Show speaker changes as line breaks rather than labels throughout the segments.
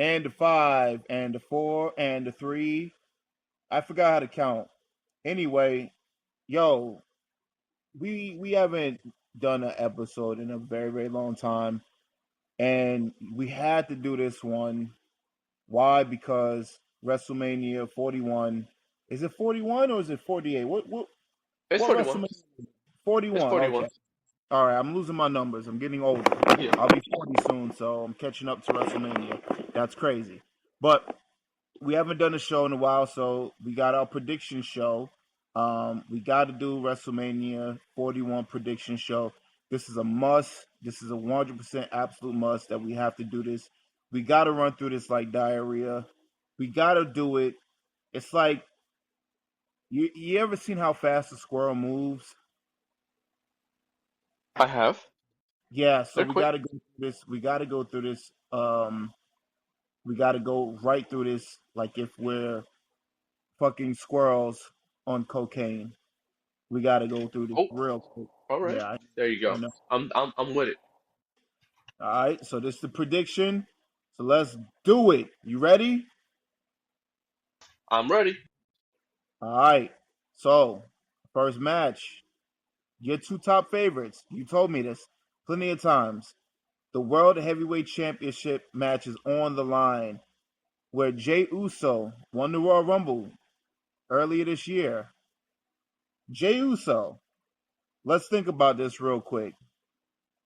and the 5 and the 4 and the 3. I forgot how to count. Anyway, yo, we haven't done an episode in a very very long time, and we had to do this one. Why? Because WrestleMania 41. Is it 41 or is it 48?
It's
What
41.
WrestleMania?
It's
41.
41.
Okay. All right. I'm losing my numbers. I'm getting older.
Yeah.
I'll be 40 soon, so I'm catching up to WrestleMania. That's crazy. But we haven't done a show in a while, so we got our prediction show. We got to do WrestleMania 41 prediction show. This is a must. This is a 100% absolute must that we have to do this. We got to run through this like diarrhea. We got to do it. It's like you ever seen how fast a squirrel moves?
I have.
Yeah, so
They're
we
quick.
got to go through this. We got to go through this. We got to go right through this like if we're fucking squirrels on cocaine. We got to go through this
Oh,
real quick.
all right.
Yeah,
There you go.
I know.
I'm with it.
All right, so this is the prediction. So let's do it. You ready?
I'm ready.
All right. So first match. Your two top favorites. You told me this plenty of times. The World Heavyweight Championship match is on the line, where Jey Uso won the Royal Rumble earlier this year. Jey Uso. Let's think about this real quick.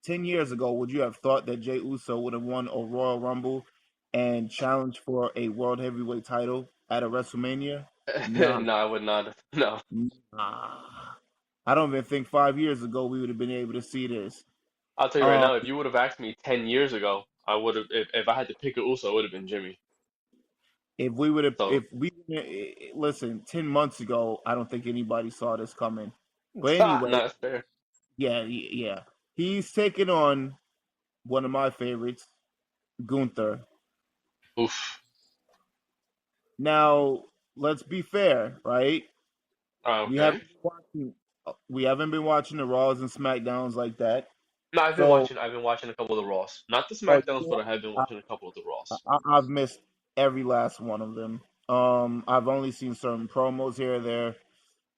10 years ago, would you have thought that Jey Uso would have won a Royal Rumble and challenged for a World Heavyweight title at a WrestleMania? Nah.
No, I would not. No.
Nah. I don't even think 5 years ago we would have been able to see this.
I'll tell you right
Um,
now, if you would have asked me 10 years ago, I would have, if I had to pick a Uso, it would have been Jimmy.
if we would have,
So,
if we listen, 10 months ago, I don't think anybody saw this coming. But anyway,
not fair.
yeah, he's taking on one of my favorites, Gunther.
Oof.
Now, let's be fair, right? We
Okay.
haven't been watching, we haven't been watching the Raws and Smackdowns like that.
No,
So,
I've been watching a couple of the Raws. Not the
oh,
SmackDowns, but I have been
I,
watching a couple of the Raws.
I've missed every last one of them. I've only seen certain promos here or there,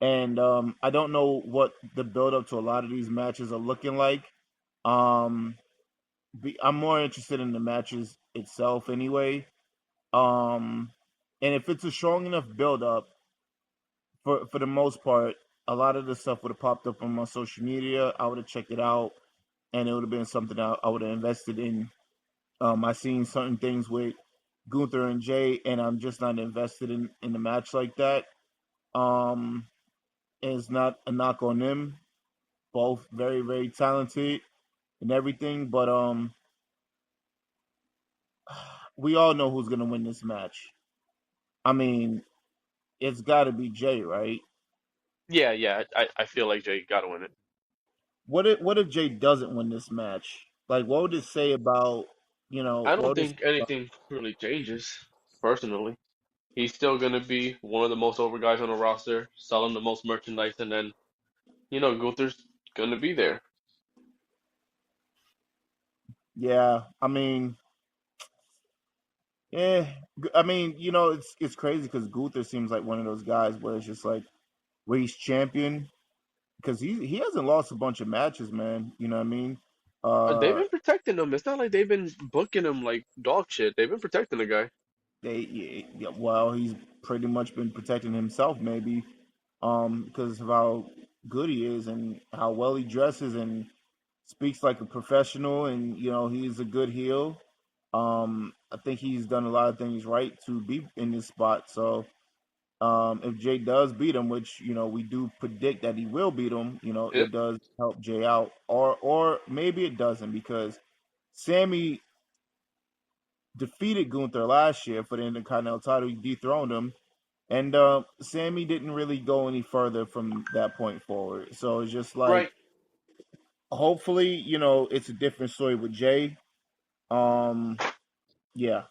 and I don't know what the build up to a lot of these matches are looking like. Um, I'm more interested in the matches itself anyway. Um, and if it's a strong enough build up, for the most part, a lot of the stuff would have popped up on my social media. I would have checked it out, and it would have been something I would have invested in. I seen certain things with Gunther and Jay, and I'm just not invested in the match like that. Um, it's not a knock on them. Both very, very talented and everything, but we all know who's gonna win this match. I mean, it's got to be Jay, right?
Yeah. I feel like Jay got to win it.
What if Jay doesn't win this match? Like, what would it say about
I don't
what would it say
think
about,
anything really changes, personally. He's still going to be one of the most over guys on the roster, selling the most merchandise, and then, Gunther's going to be there.
yeah? I mean, yeah. I mean, it's crazy because Gunther seems like one of those guys where it's just like where he's champion because he hasn't lost a bunch of matches, man. You know what I mean?
They've
Uh,
been protecting him. It's not like they've been booking him like dog shit. They've been protecting the guy.
yeah, well, he's pretty much been protecting himself, maybe, because of how good he is and how well he dresses and speaks like a professional, and he's a good heel. I think he's done a lot of things right to be in this spot. So, if Jay does beat him, which we do predict that he will beat him,
Yep.
it does help Jay out, or maybe it doesn't because Sammy defeated Gunther last year for the Intercontinental title. He dethroned him, and Sammy didn't really go any further from that point forward. So it's just like,
Right.
hopefully, it's a different story with Jay. Um, yeah,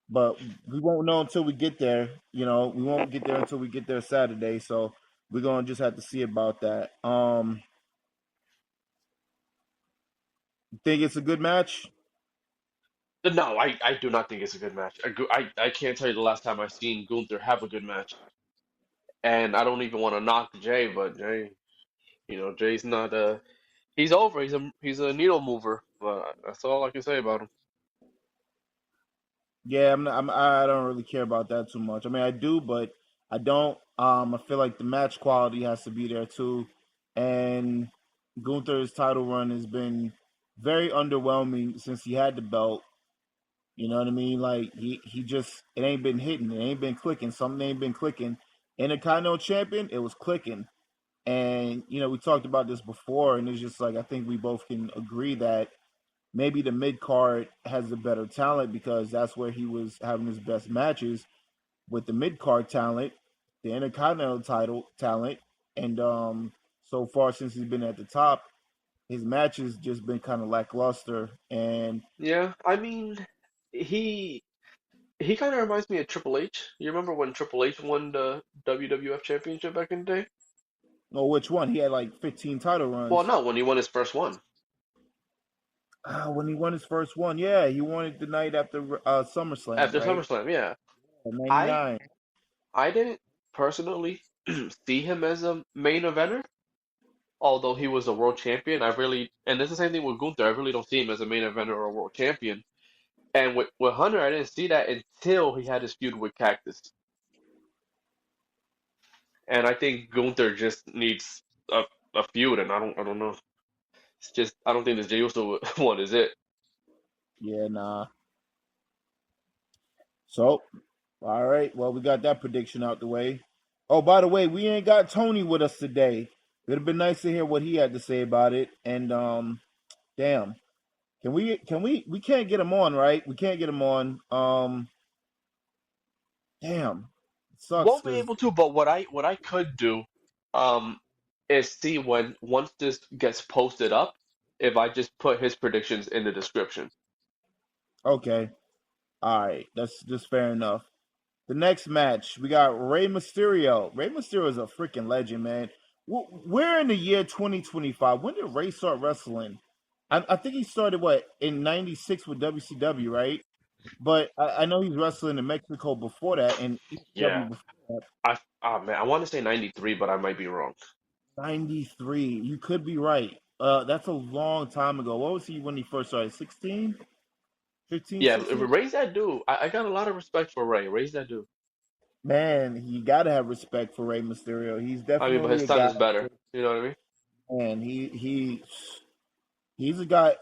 but we won't know until we get there. We won't get there until we get there Saturday. So we're gonna just have to see about that. Think it's a good match?
No, I do not think it's a good match. I can't tell you the last time I've seen Gunther have a good match. And I don't even want to knock Jay, but Jay, Jay's not he's over. He's a needle mover, but that's all I can say about him.
Yeah, I don't really care about that too much. I mean, I do, but I don't. I feel like the match quality has to be there too, and Gunther's title run has been very underwhelming since he had the belt. You know what I mean? Like he just it ain't been hitting, it ain't been clicking. Something ain't been clicking. Intercontinental champion, it was clicking, and we talked about this before, and it's just like I think we both can agree that maybe the mid card has the better talent because that's where he was having his best matches with the mid card talent, the Intercontinental title talent, and so far since he's been at the top, his matches just been kind of lackluster. And
Yeah, I mean, he he kind of reminds me of Triple H. You remember when Triple H won the WWF Championship back in the day?
which one? He had like 15 title
Well,
runs.
no, when he won his first one
When he won his first one, yeah, he won it the night after SummerSlam,
after
right?
SummerSlam. Yeah, I
'99.
I didn't personally see him as a main eventer, although he was a world champion. And it's the same thing with Gunther. I really don't see him as a main eventer or a world champion. And with Hunter, I didn't see that until he had his feud with Cactus. And I think Gunther just needs a feud, and I don't know. It's just I don't think this Jey Uso one is it.
Yeah, nah. So, all right. Well, we got that prediction out the way. Oh, by the way, we ain't got Tony with us today. It'd have been nice to hear what he had to say about it. And damn, we can't get him on, right? We can't get him on. Damn, it sucks
Won't be
because
able to, but what I could do, um, is see when once this gets posted up, if I just put his predictions in the description.
okay, all right, that's just fair enough. The next match, we got Rey Mysterio. Rey Mysterio is a freaking legend, man. We're in the year 2025. When did Rey start wrestling? I think he started in '96 with WCW, right? But I know he's wrestling in Mexico before that, and ECW
Yeah,
before that.
man, I want to say 93, but I might be wrong.
'93. You could be right. That's a long time ago. What was he when he first started? 16, 15,
Yeah,
16?
raise that dude. I got a lot of respect for Ray. Raise that dude.
Man, you got to have respect for Rey Mysterio. He's
I mean, but
definitely
his
a
time
guy,
is better. You know what I mean?
and he's a guy.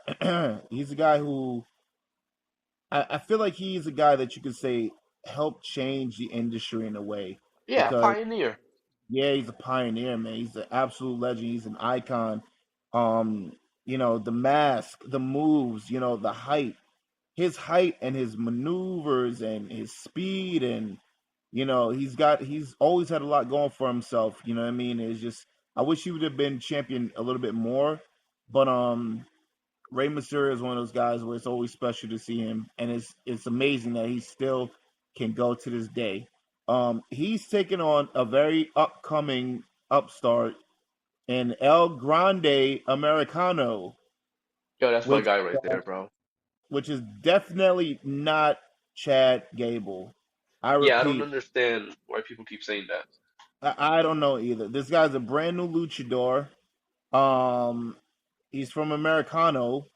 He's a guy who I feel like he's a guy that you could say helped change the industry in a way
Yeah,
because
pioneer.
yeah, he's a pioneer, man. He's an absolute legend. He's an icon. Um, the mask, the moves, the height, his height and his maneuvers and his speed and he's always had a lot going for himself. You know what I mean? It's just I wish he would have been champion a little bit more, but Rey Mysterio is one of those guys where it's always special to see him, and it's amazing that he still can go to this day. He's taking on a very upcoming upstart in El Grande Americano,
Yo, that's my
which
guy right there, bro.
which is definitely not Chad Gable. I
Yeah, I don't
repeat,
understand why people keep saying that.
I don't know either. This guy's a brand new luchador. Um, he's from Americano.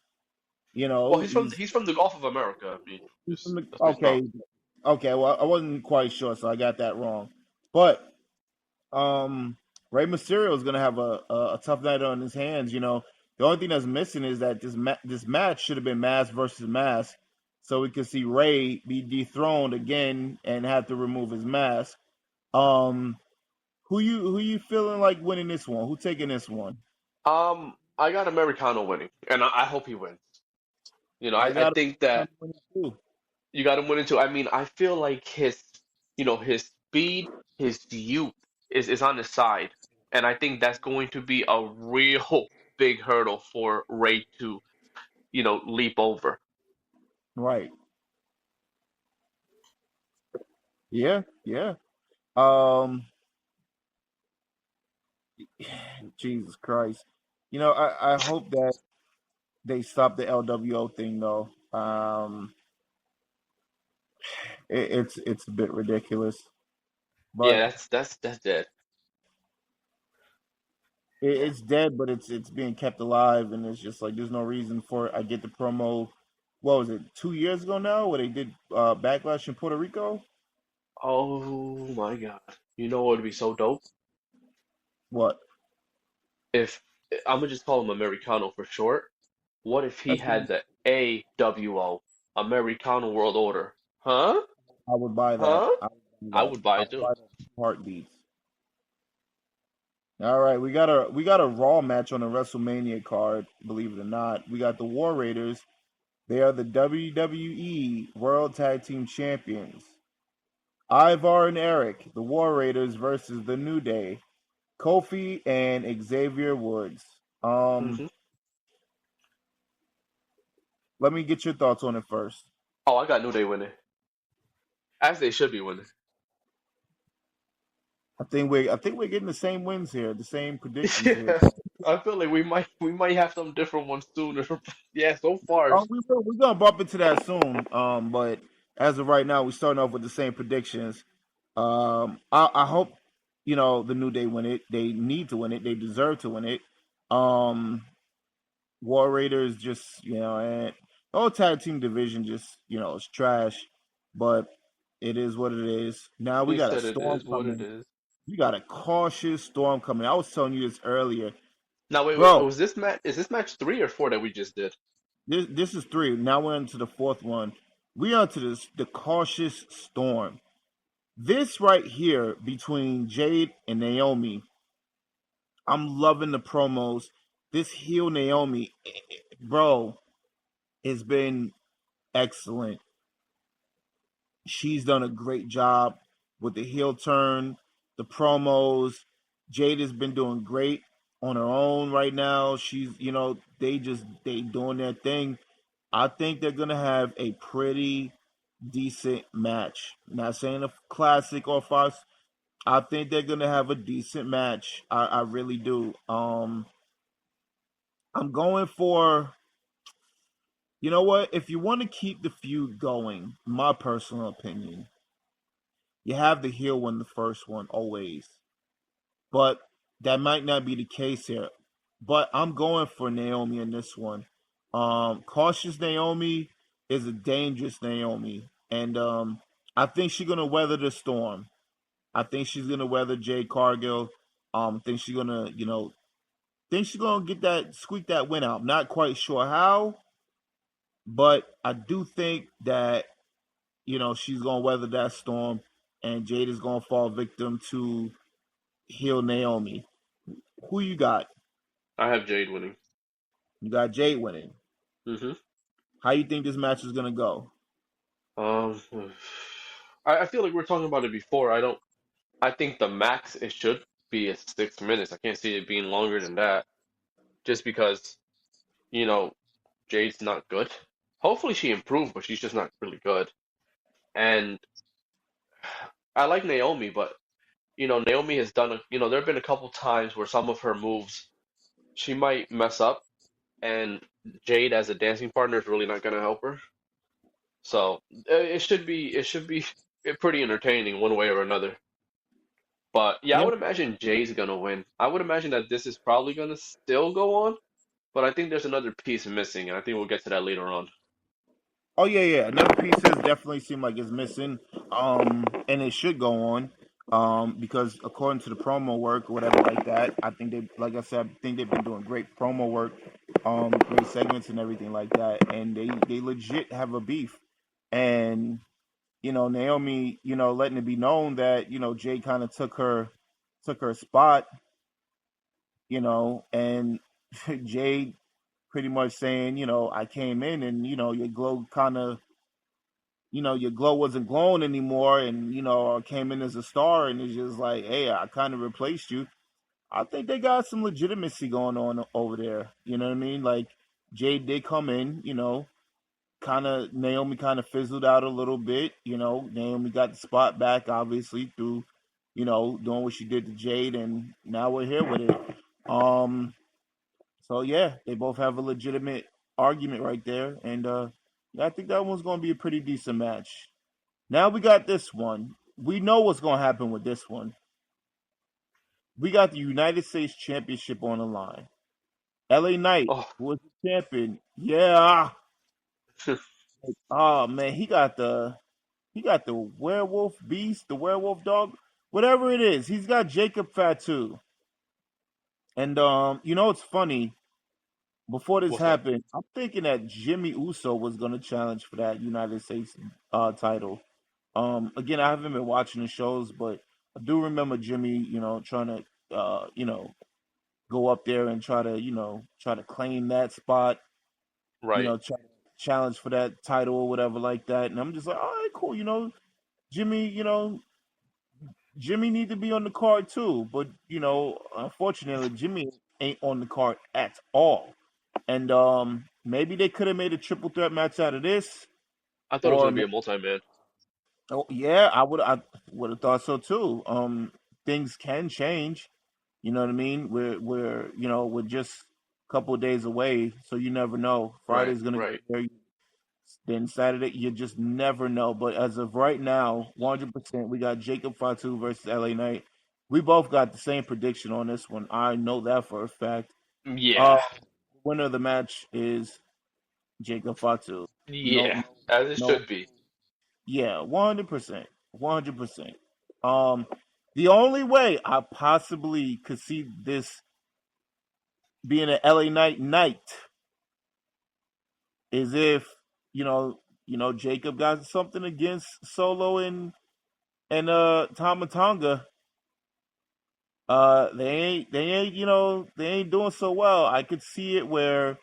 Well,
He's
he's from the Gulf of America. I mean,
he's from
just
the
let's be strong.
okay. Well, I wasn't quite sure, so I got that wrong. But um, Rey Mysterio is gonna have a tough night on his hands. The only thing that's missing is that this match should have been mask versus mask, so we could see Rey be dethroned again and have to remove his mask. Um, who you feeling like winning this one? Who taking this one?
I got Americano winning, and I hope he wins.
I
I
got
think
him
that
winning too.
you got him winning too. I mean, I feel like his speed, his youth is on his side, and I think that's going to be a real big hurdle for Ray to, leap over.
Right. Yeah. Yeah. Um. Jesus Christ. I hope that they stop the LWO thing though. It's a bit ridiculous,
Yeah,
but
that's dead.
it's dead, but it's being kept alive, and it's just like there's no reason for it. I get the promo. What was it? 2 years ago now, where they did Backlash in Puerto Rico.
Oh my God. You know what would be so dope?
What?
If I'm gonna just call him Americano for short. What if he
That's
had the AWO, Americano World Order? Huh?
I would buy that.
Huh?
I would
I
buy that.
would buy
I
it
would
too.
buy that in heartbeats. All right, we got a Raw match on the WrestleMania card. Believe it or not, we got the War Raiders. They are the WWE World Tag Team Champions. Ivar and Eric, the War Raiders versus the New Day, Kofi and Xavier Woods. Um,
Hmm.
Let me get your thoughts on it first.
Oh, I got New Day winning, as they should be winning.
I think we're getting the same wins here, the same predictions here.
Yeah, I feel like we might have some different ones sooner. Yeah, so far.
We're gonna bump into that soon. But as of right now, we're starting off with the same predictions. I hope the New Day win it. They need to win it. They deserve to win it. Um, War Raiders just and the whole tag team division just is trash, but it is what it is. Now we
He
got a
said it
storm
is what it
coming.
is.
We got a cautious storm coming. I was telling you this earlier,
Now wait,
bro.
was this match? Is this match 3 or 4 that we just did?
This is three. Now we're into the fourth one. We are to the cautious storm. This right here between Jade and Naomi. I'm loving the promos. This heel Naomi, bro, has been excellent. She's done a great job with the heel turn, the promos. Jade has been doing great on her own right now. They doing their thing. I think they're gonna have a pretty decent match. Not saying a classic or farce. I think they're gonna have a decent match. I really do. I'm going for you know what? If you want to keep the feud going, my personal opinion, you have the heel win the first one always. But that might not be the case here. But I'm going for Naomi in this one. Cautious Naomi is a dangerous Naomi, and I think she's gonna weather the storm. I think she's gonna weather Jade Cargill. I think she's gonna, think she's gonna get that squeak that win out. Not quite sure how, but I do think that she's gonna weather that storm, and Jade is gonna fall victim to heel Naomi. Who you got?
I have Jade winning.
You got Jade winning.
Hmm.
How you think this match is gonna go?
Um, I feel like we're talking about it before. I don't. I think the max it should be is 6 minutes. I can't see it being longer than that. Just because you know Jade's not good. Hopefully she improved, but she's just not really good. And I like Naomi, but Naomi has done there have been a couple times where some of her moves she might mess up, and Jade as a dancing partner is really not gonna help her. So it should be pretty entertaining one way or another. But yeah, I
Yeah.
would imagine Jay's gonna win. I would imagine that this is probably gonna still go on, but I think there's another piece missing, and I think we'll get to that later on.
Oh yeah, yeah. Another piece has definitely seemed like it's missing. And it should go on. Because according to the promo work or whatever like that, I think like I said, I think they've been doing great promo work, great segments and everything like that. And they legit have a beef. And Naomi, letting it be known that Jay kind of took her spot, and Jay pretty much saying, I came in and your glow kind of, your glow wasn't glowing anymore, and I came in as a star, and it's just like, hey, I kind of replaced you. I think they got some legitimacy going on over there. You know what I mean? Like Jay did come in, kind of Naomi kind of fizzled out a little bit. Naomi got the spot back, obviously through, doing what she did to Jade, and now we're here with it. So yeah, they both have a legitimate argument right there, and yeah, I think that one's going to be a pretty decent match. Now we got this one. We know what's gonna happen with this one. We got the United States Championship on the line. LA Knight,
Oh,
who was the champion. Yeah. Oh man, he got the werewolf beast, the werewolf dog, whatever it is. He's got Jacob Fatu. And it's funny. Before this
what's that?
happened, I'm thinking that Jimmy Uso was gonna challenge for that United States title. Again, I haven't been watching the shows, but I do remember Jimmy, trying to go up there and try to claim that spot,
Right.
try to challenge for that title or whatever like that. And I'm just like, all right, cool, Jimmy, Jimmy need to be on the card too, but unfortunately, Jimmy ain't on the card at all. And maybe they could have made a triple threat match out of this,
I thought it was
or
gonna be a multi-man.
oh yeah, I would have thought so too. Things can change. You know what I mean? We're just a couple of days away, so you never know.
Right.
Friday's gonna
Right.
get there. Then Saturday, you just never know. But as of right now, 100%, we got Jacob Fatu versus LA Knight. We both got the same prediction on this one. I know that for a fact. Uh,
Yeah.
winner of the match is Jacob Fatu. No,
Yeah.
no,
As it
no.
should be.
Yeah, 100%, 100%. Um, the only way I possibly could see this being an LA Knight night is if Jacob got something against Solo and Tama Tonga. They ain't doing so well. I could see it where
Where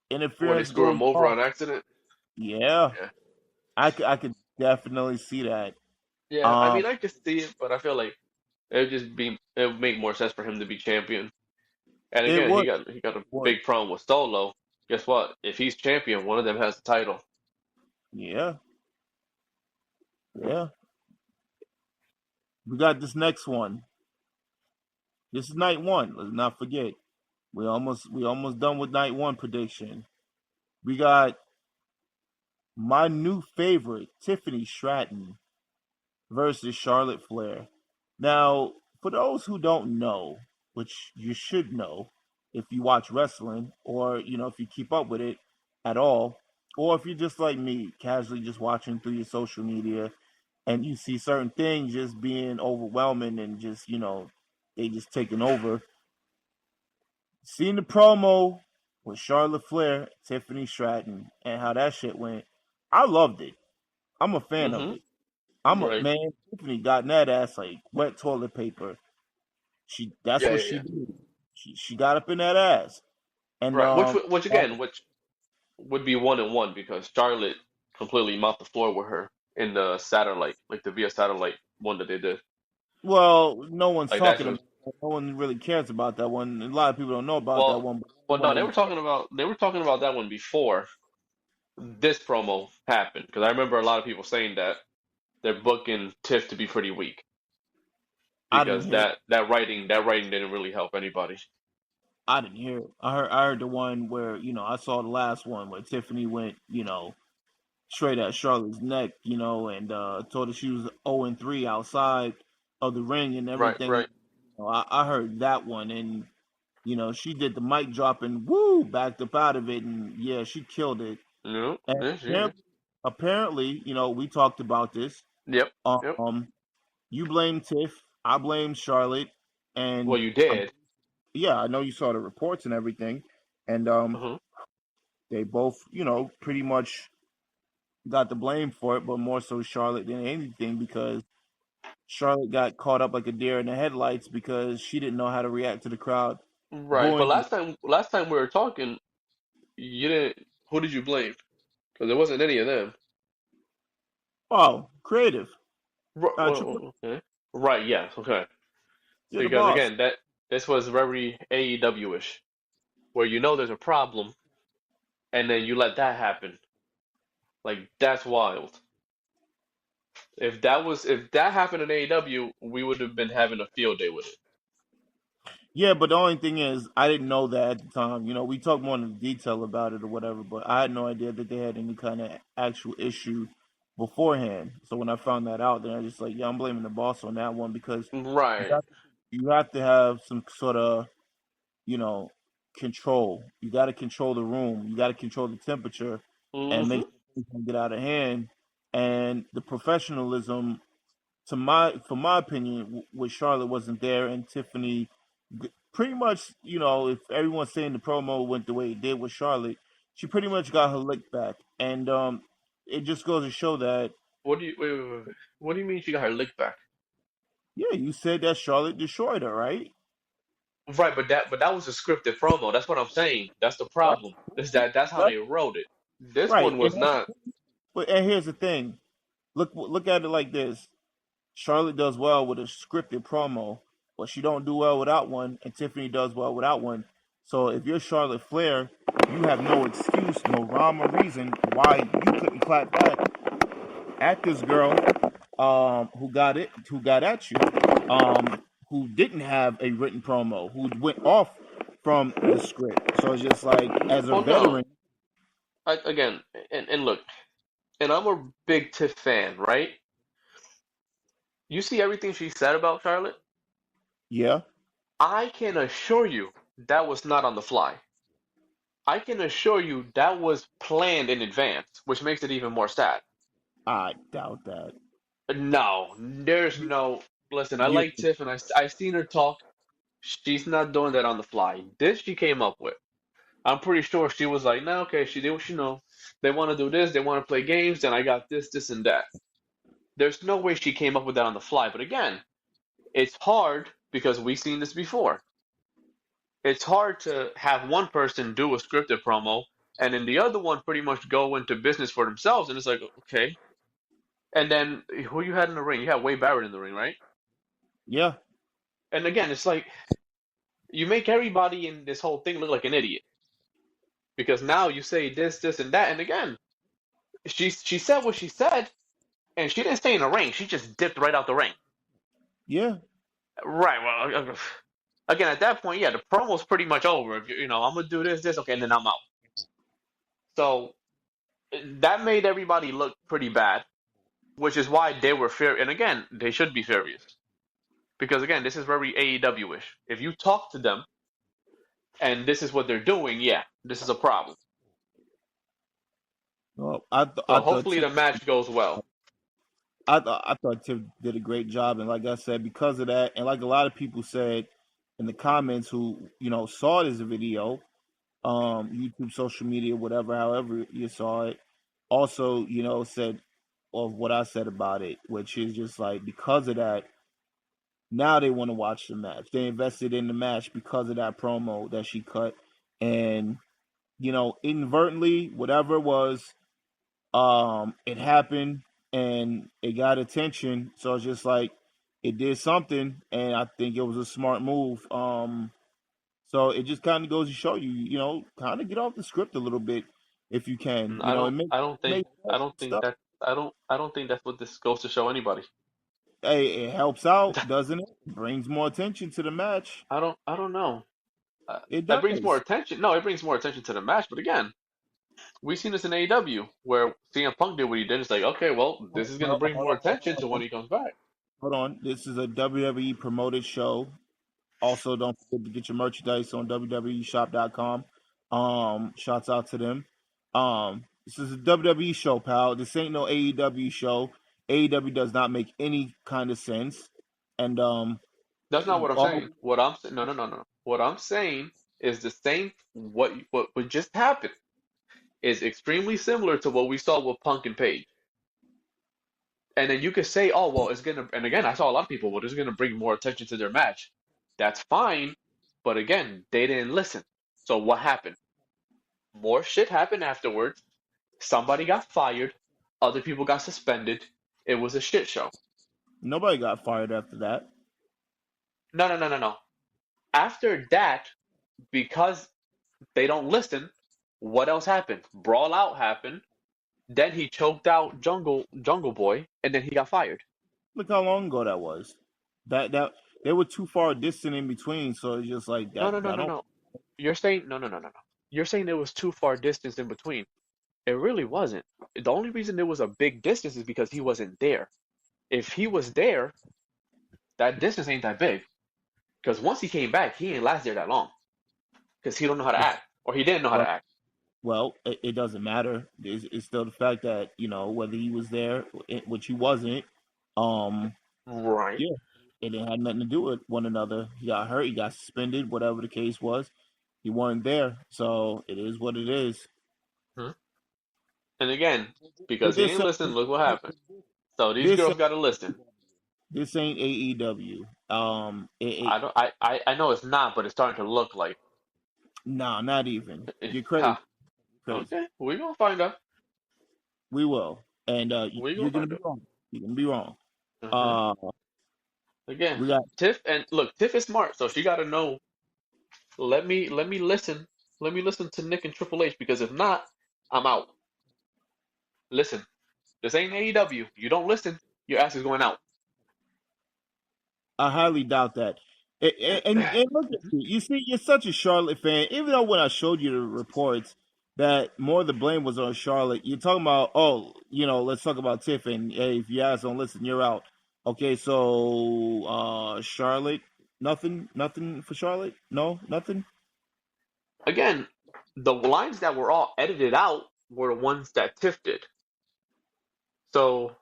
they
interference
screw
goes
him over
off.
on accident.
Yeah,
Yeah.
I could definitely see that.
Yeah. I
Um,
mean, I could see it, but I feel like it would make more sense for him to be champion. And
it
again, he
would,
got a
would,
big problem with Solo. Guess what? If he's champion, one of them has the title.
yeah, yeah. We got this next one. This is night one. Let's not forget. We almost done with night one prediction. We got my new favorite, Tiffany Stratton versus Charlotte Flair. Now, for those who don't know, which you should know if you watch wrestling or if you keep up with it at all, or if you're just like me, casually just watching through your social media and you see certain things just being overwhelming and just they just taking over. Seeing the promo with Charlotte Flair, Tiffany Stratton, and how that shit went, I loved it. I'm a fan of
Mm-hmm.
it. I'm a
Right.
man. Tiffany got in that ass like wet toilet paper. That's
Yeah,
what
yeah,
she
yeah.
did. She got up in that ass, and
Right. Which again, which would be 1-1 because Charlotte completely mopped the floor with her in the satellite, like the via satellite one that they did.
well, no one's
Like that's
talking
was
about. No one really cares about that one. A lot of people don't know about that
well,
one. But
well,
one
no,
they
they were talking about that one before this promo happened because I remember a lot of people saying that they're booking Tiff to be pretty weak
I didn't
because
hear.
that writing didn't really help anybody.
I didn't hear it. I heard the one where I saw the last one where Tiffany went straight at Charlotte's neck, and told her she was 0-3 outside of the ring and
Right,
everything.
right.
I heard that one, and she did the mic drop and woo, backed up out of it, and yeah, she killed it.
No,
And
yeah, yeah.
apparently, we talked about this.
Yep, yep.
Um, you blame Tiff, I blame Charlotte, and
Well, you did.
yeah, I know you saw the reports and everything, and
Uh-huh.
they both, pretty much got the blame for it, but more so Charlotte than anything because Charlotte got caught up like a deer in the headlights because she didn't know how to react to the crowd
Right, but
booing.
last time we were talking, you didn't. Who did you blame? Because it wasn't any of them.
Oh, creative. Triple
Okay. Right. Yes. Okay.
You're the
Because
boss.
again, that this was very AEW-ish, where you know there's a problem, and then you let that happen. Like that's wild. If that happened in AEW, we would have been having a field day with it.
Yeah, but the only thing is, I didn't know that at the time. We talked more in detail about it or whatever, but I had no idea that they had any kind of actual issue beforehand. So when I found that out, then I just like, yeah, I'm blaming the boss on that one because you
Right.
got you have to have some sort of, you know, control. You got to control the room. You got to control the temperature, and make
Hmm.
sure things don't get out of hand. And the professionalism, for my opinion, with Charlotte wasn't there, and Tiffany, pretty much, if everyone's saying the promo went the way it did with Charlotte, she pretty much got her lick back, and it just goes to show that,
What do you wait. What do you mean she got her lick back?
yeah, you said that Charlotte destroyed her, right?
Right, but that was a scripted promo. That's what I'm saying. That's the
That's
problem. Is that's how
that's
they wrote it. This
right.
one
And
was not.
here's the thing. Look at it like this. Charlotte does well with a scripted promo, but she don't do well without one, and Tiffany does well without one. So if you're Charlotte Flair, you have no excuse, no rhyme or reason why you couldn't clap back at this girl, who got at you, who didn't have a written promo, who went off from the script. So it's just like, as a
Well, no.
veteran,
Again, and look, and I'm a big Tiff fan, right? You see everything she said about Charlotte.
yeah,
I can assure you that was not on the fly. I can assure you that was planned in advance, which makes it even more sad.
I doubt that.
No, there's no. Listen, I
Yeah,
like Tiff, and I've seen her talk. She's not doing that on the fly. This she came up with. I'm pretty sure she was like, no, okay, she did what she know. They want to do this, they want to play games, and I got this, and that. There's no way she came up with that on the fly. But again, it's hard because we've seen this before. It's hard to have one person do a scripted promo and then the other one pretty much go into business for themselves. And it's like, okay. And then who you had in the ring? You had Wade Barrett in the ring, right?
yeah,
And again, it's like you make everybody in this whole thing look like an idiot because now you say this, and that. And again, she said what she said, and she didn't stay in the ring. She just dipped right out the ring.
yeah.
Right. Well, again, at that point, yeah, the promo's pretty much over. If I'm gonna do this, okay, and then I'm out. So that made everybody look pretty bad, which is why they were fair. And again, they should be furious because again, this is very AEW-ish. If you talk to them and this is what they're doing, yeah, this is a problem.
Well,
So
I thought
hopefully
Tiff,
the match goes well.
I thought Tiff did a great job, and like I said, because of that, and like a lot of people said in the comments who saw this video, YouTube, social media, whatever, however you saw it, also said of what I said about it, which is just like, because of that, now they want to watch the match. They invested in the match because of that promo that she cut, and inadvertently, whatever it was, it happened and it got attention. So it's just like, it did something, and I think it was a smart move. So it just kind of goes to show you, kind of get off the script a little bit if you can.
I
It
don't.
makes
I don't think.
makes
I don't think
stuff.
that. I don't think that's what this goes to show anybody.
Hey, it helps out, doesn't it? Brings more attention to the match.
I don't know.
It
It brings more
does.
attention. No, it brings more attention to the match. But again, we've seen this in AEW where CM Punk did what he did. It's like, okay, well, this is gonna bring more attention to when he comes back.
Hold on. This is a WWE promoted show. Also, don't forget to get your merchandise on www.shop.com. Shouts out to them. This is a WWE show, pal. This ain't no AEW show. AEW does not make any kind of sense. And
That's not what I'm
all,
saying. What I'm saying, no, no, no, no. What I'm saying is the same. What just happened is extremely similar to what we saw with Punk and Page. And then you could say, oh, well, it's gonna. And again, I saw a lot of people. Well, this is gonna bring more attention to their match. That's fine, but again, they didn't listen. So what happened? More shit happened afterwards. Somebody got fired. Other people got suspended. It was a shit show.
nobody got fired after that.
No, no, no, no, no. After that, because they don't listen, what else happened? Brawl out happened. Then he choked out Jungle Boy, and then he got fired.
Look how long ago that was. That they were too far distant in between, so it's just like
No,
that.
no, no,
That
no,
don't.
no. You're saying no, no, no, no, no. You're saying there was too far distance in between. It really wasn't. The only reason there was a big distance is because he wasn't there. If he was there, that distance ain't that big. Because once he came back, he ain't last there that long. Because he don't know how to act, or he didn't know how
Well,
to act.
well, it doesn't matter. It's still the fact that whether he was there, which he wasn't. Um,
Right.
yeah, it had nothing to do with one another. He got hurt. He got suspended. Whatever the case was, he wasn't there. So it is what it is.
Hmm. And again,
But
because he ain't listening, look what happened. So these
this
girls got to listen.
this ain't AEW.
I don't. I know it's not, but it's starting to look like.
Nah, not even. You're crazy.
Ha.
Crazy.
Okay, we gonna find out.
We will, and
We gonna
you're gonna
find
be
out.
wrong. You're gonna be wrong.
Hmm.
Uh,
Again,
we got.
Tiff and look, Tiff is smart, so she got to know. Let me listen. Let me listen to Nick and Triple H because if not, I'm out. Listen, this ain't AEW. You don't listen, your ass is going out.
I highly doubt that. And look at you. You see, you're such a Charlotte fan. Even though when I showed you the reports that more of the blame was on Charlotte, you're talking about, oh, let's talk about Tiff. And hey, if you guys don't listen, you're out. Okay, so Charlotte, nothing for Charlotte. No, nothing.
Again, the lines that were all edited out were the ones that Tiff did. So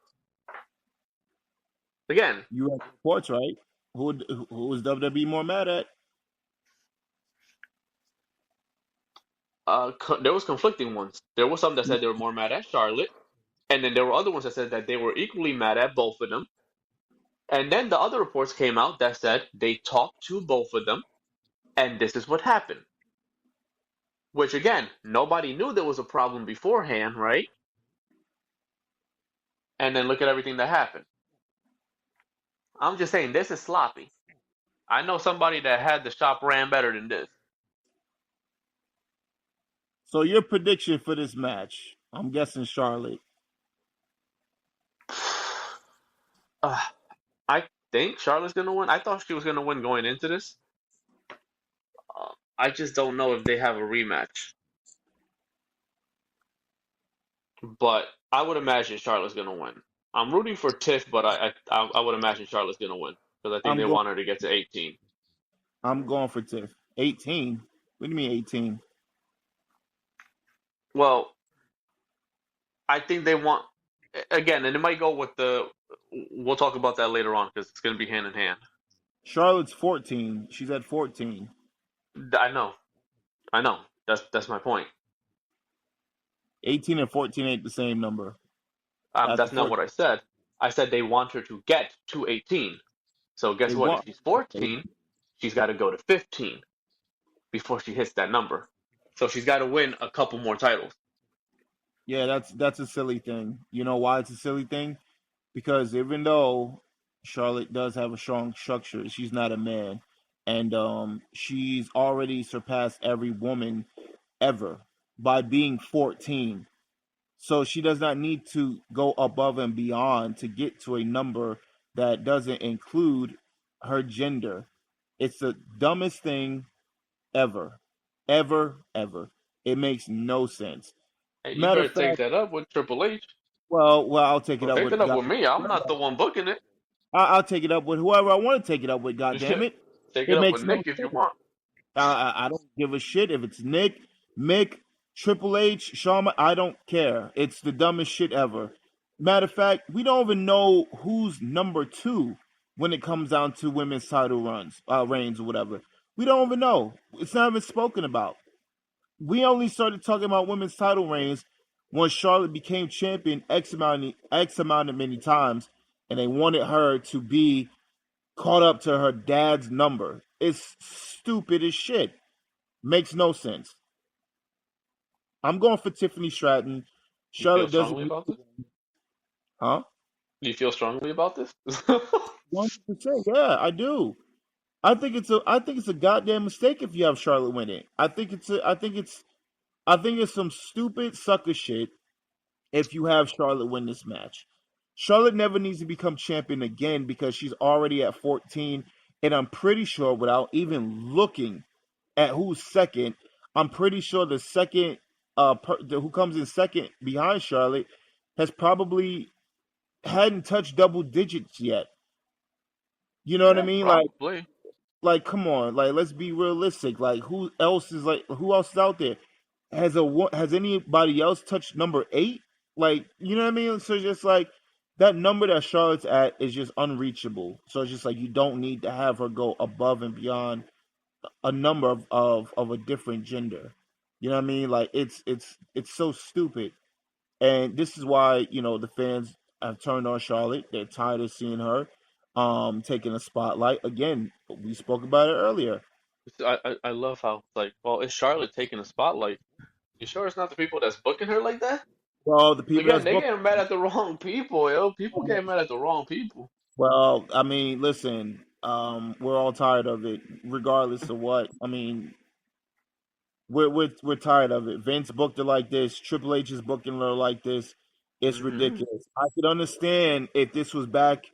again,
You have reports, right? Who was WWE more mad at?
there was conflicting ones. There were some that said they were more mad at Charlotte, and then there were other ones that said that they were equally mad at both of them. And then the other reports came out that said they talked to both of them, and this is what happened. Which again, nobody knew there was a problem beforehand, right? And then look at everything that happened. I'm just saying this is sloppy. I know somebody that had the shop ran better than this.
So your prediction for this match? I'm guessing Charlotte.
Uh, I think Charlotte's gonna win. I thought she was gonna win going into this. I just don't know if they have a rematch. But I would imagine Charlotte's gonna win. I'm rooting for Tiff, but I would imagine Charlotte's gonna win because I think
I'm
they
going.
want her to get to 18.
I'm going for Tiff. 18. What do you mean 18?
Well, I think they want again, and it might go with the. We'll talk about that later on because it's gonna be hand in hand.
Charlotte's 14. She's at 14.
I know, I know. That's my point.
18 and 14 ain't the same number. After
That's not
14,
what I said. I said they want her to get to 18. So guess
they
what? If
want.
she's 14, she's got to go to 15 before she hits that number. So she's got to win a couple more titles.
Yeah, that's a silly thing. You know why it's a silly thing? Because even though Charlotte does have a strong structure, she's not a man, and she's already surpassed every woman ever by being 14. So she does not need to go above and beyond to get to a number that doesn't include her gender. It's the dumbest thing ever. Ever, ever. It makes no sense.
Hey, you
Matter
better
of
take
fact,
that up with Triple H.
well, I'll take it
Don't
up
take
with
that up
God.
with me. I'm not the one booking it.
I'll take it up with whoever I want to take it up with. God damn it!
Take it
It
up
makes
with
no
Nick if you
sense.
want.
I don't give a shit if it's Nick, Mick, Triple H, Shawn. I don't care. It's the dumbest shit ever. Matter of fact, we don't even know who's number two when it comes down to women's title reigns or whatever. We don't even know. It's not even spoken about. We only started talking about women's title reigns when Charlotte became champion X amount of many times, and they wanted her to be caught up to her dad's number. It's stupid as shit. Makes no sense. I'm going for Tiffany Stratton.
You feel
Charlotte doesn't
strongly
need
about
to,
this?
huh?
Do you feel strongly about this?
100%. Yeah, I do. I think it's a goddamn mistake if you have Charlotte win it. I think it's some stupid sucker shit if you have Charlotte win this match. Charlotte never needs to become champion again because she's already at 14, and I'm pretty sure without even looking at who's second, I'm pretty sure the second who comes in second behind Charlotte has probably hadn't touched double digits yet. You know what I
Yeah,
mean?
probably.
Come on, let's be realistic. Who else is out there? Has anybody else touched number 8? You know what I mean? So it's just like that number that Charlotte's at is just unreachable. So it's just like you don't need to have her go above and beyond a number of a different gender. You know what I mean? It's so stupid. And this is why, the fans have turned on Charlotte. They're tired of seeing her taking a spotlight. Again, we spoke about it earlier.
I love how like, well, is Charlotte taking the spotlight? You sure it's not the people that's booking her like that?
Well, the people
Again,
that's
they
booked.
getting mad at the wrong people, yo. People getting mad at the wrong people.
Well, I mean, listen, we're all tired of it, regardless of what. I mean, we're tired of it. Vince booked it like this. Triple H is booking her like this. It's
Hmm.
ridiculous. I could understand if this was back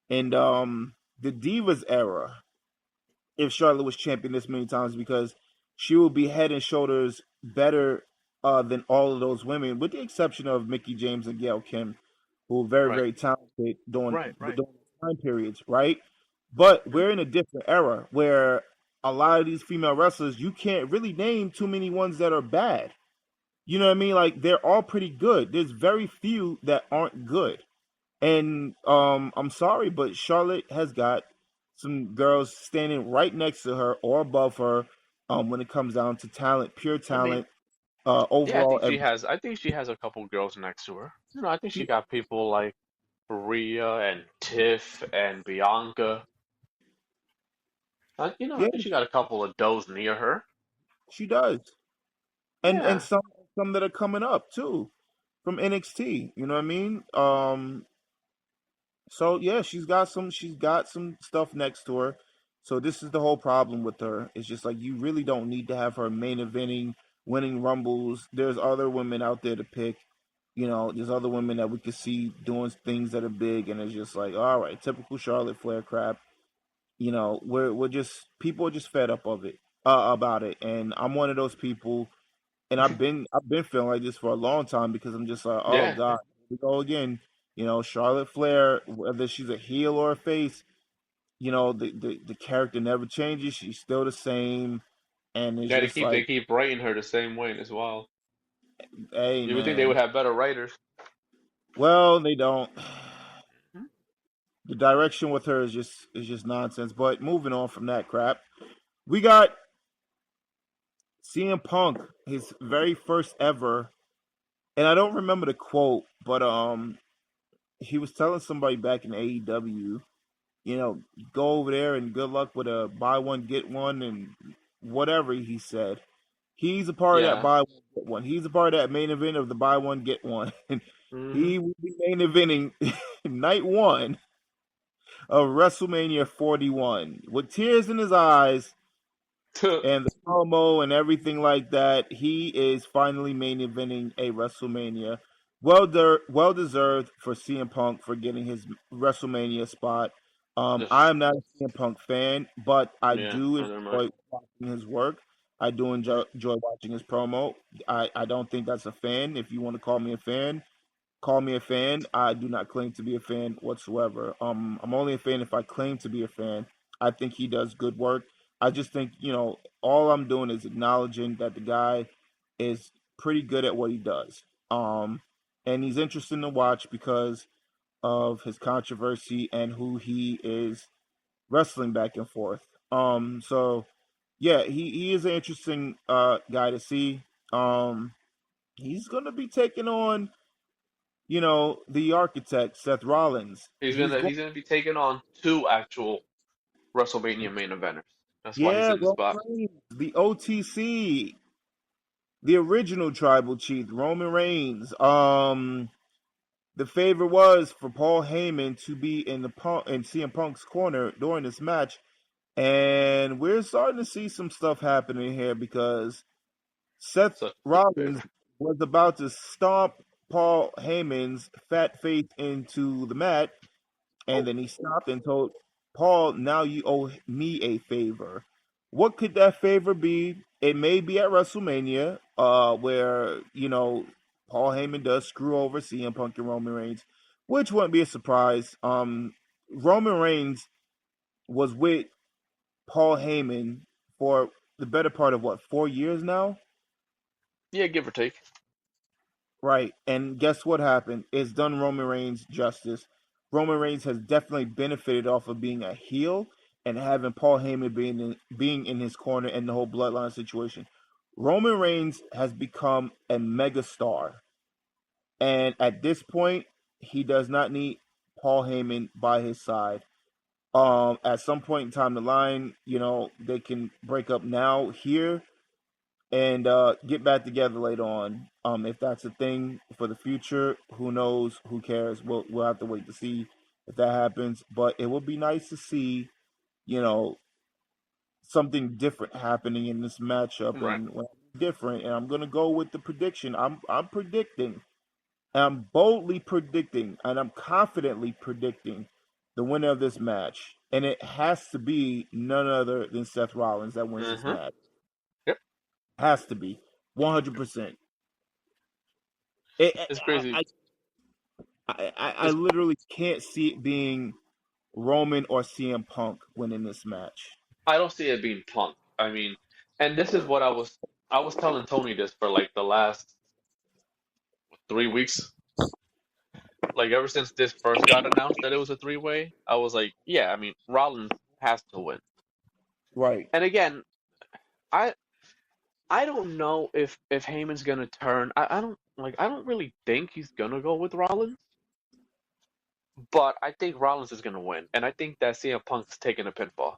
in the Divas era, if Charlotte was champion this many times, because she will be head and shoulders better than all of those women, with the exception of Mickey James and Gail Kim, who are very,
Right,
very talented
right, right.
during time periods, right? But
Mhm.
we're in a different era where a lot of these female wrestlers, you can't really name too many ones that are bad. You know what I mean? Like they're all pretty good. There's very few that aren't good. And I'm sorry, but Charlotte has got some girls standing right next to her or above her when it comes down to talent, pure
I mean,
talent,
yeah, I
overall.
think she has. I think she has a couple girls next to her. I think she
She,
got people like Rhea and Tiff and Bianca. I
yeah,
think she got a couple of those near her.
she does. And
Yeah.
some that are coming up too from NXT. You know what I mean? So yeah, she's got some stuff next to her. So this is the whole problem with her. It's just like you really don't need to have her main eventing, winning rumbles. There's other women out there to pick. There's other women that we could see doing things that are big, and it's just like, all right, typical Charlotte Flair crap. We're just people are just fed up of it about it, and I'm one of those people, and I've been feeling like this for a long time because I'm just like, oh
Yeah.
God, here we go again. Charlotte Flair, whether she's a heel or a face, the character never changes. She's still the same, and it's
Yeah,
just
they
like,
keep writing her the same way as well.
hey
You would think they would
man,
have better writers.
well they don't.
Mhm.
The direction with her is just nonsense. But moving on from that crap, we got CM Punk, his very first ever, and I don't remember the quote, but he was telling somebody back in AEW, go over there and good luck with a buy one get one and whatever he said. He's a part of that
Yeah.
buy one get one. He's a part of that main event of the buy one get one. And
Hmm.
he will be main eventing night one of WrestleMania 41 with tears in his eyes and the promo and everything like that. He is finally main eventing a WrestleMania. Well deserved for CM Punk for getting his WrestleMania spot.
Just
I'm not a CM Punk fan, but I
yeah,
do
neither am I.
enjoy watching his work. I do enjoy watching his promo. I don't think that's a fan. If you want to call me a fan. I do not claim to be a fan whatsoever. I'm only a fan if I claim to be a fan. I think he does good work. I just think, all I'm doing is acknowledging that the guy is pretty good at what he does. And he's interesting to watch because of his controversy and who he is wrestling back and forth. So yeah, he is an interesting guy to see. He's gonna be taking on the architect, Seth Rollins. He's going,
He's gonna be taking on two actual WrestleMania main eventers. That's why he's
yeah,
in the
Roman
spot.
Reigns, the OTC, the original tribal chief, Roman Reigns. The favor was for Paul Heyman to be in CM Punk's corner during this match, and we're starting to see some stuff happening here because Seth
Such a
Rollins
favor.
was about to stomp Paul Heyman's fat face into the mat. And
Oh,
then he stopped and told Paul, now you owe me a favor. what could that favor be? It may be at WrestleMania, where Paul Heyman does screw over CM Punk and Roman Reigns, which wouldn't be a surprise. Roman Reigns was with Paul Heyman for the better part of what, 4 years now?
Yeah, give or take.
Right. And guess what happened? It's done Roman Reigns justice. Roman Reigns has definitely benefited off of being a heel and having Paul Heyman being in his corner and the whole bloodline situation. Roman Reigns has become a megastar. And at this point, he does not need Paul Heyman by his side. At some point in time the line, they can break up now here and get back together later on. If that's a thing for the future, who knows? Who cares? We'll have to wait to see if that happens. But it would be nice to see, you know, something different happening in this matchup,
Right.
and when different. And I'm gonna go with the prediction. I'm predicting. I'm boldly predicting, and I'm confidently predicting the winner of this match. And it has to be none other than Seth Rollins that wins this
Mm-hmm.
match.
Yep.
Has to be 100%. It,
It's crazy.
I
It's
literally can't see it being Roman or CM Punk winning this match.
I don't see it being Punk. I mean, and this is what I was telling Tony this for like the last 3 weeks. Like ever since this first got announced that it was a three-way, I was like, yeah, I mean, Rollins has to win.
Right.
And again, I I don't know if Heyman's gonna turn. I don't really think he's gonna go with Rollins, but I think Rollins is gonna win, and I think that CM Punk's taking a pinfall.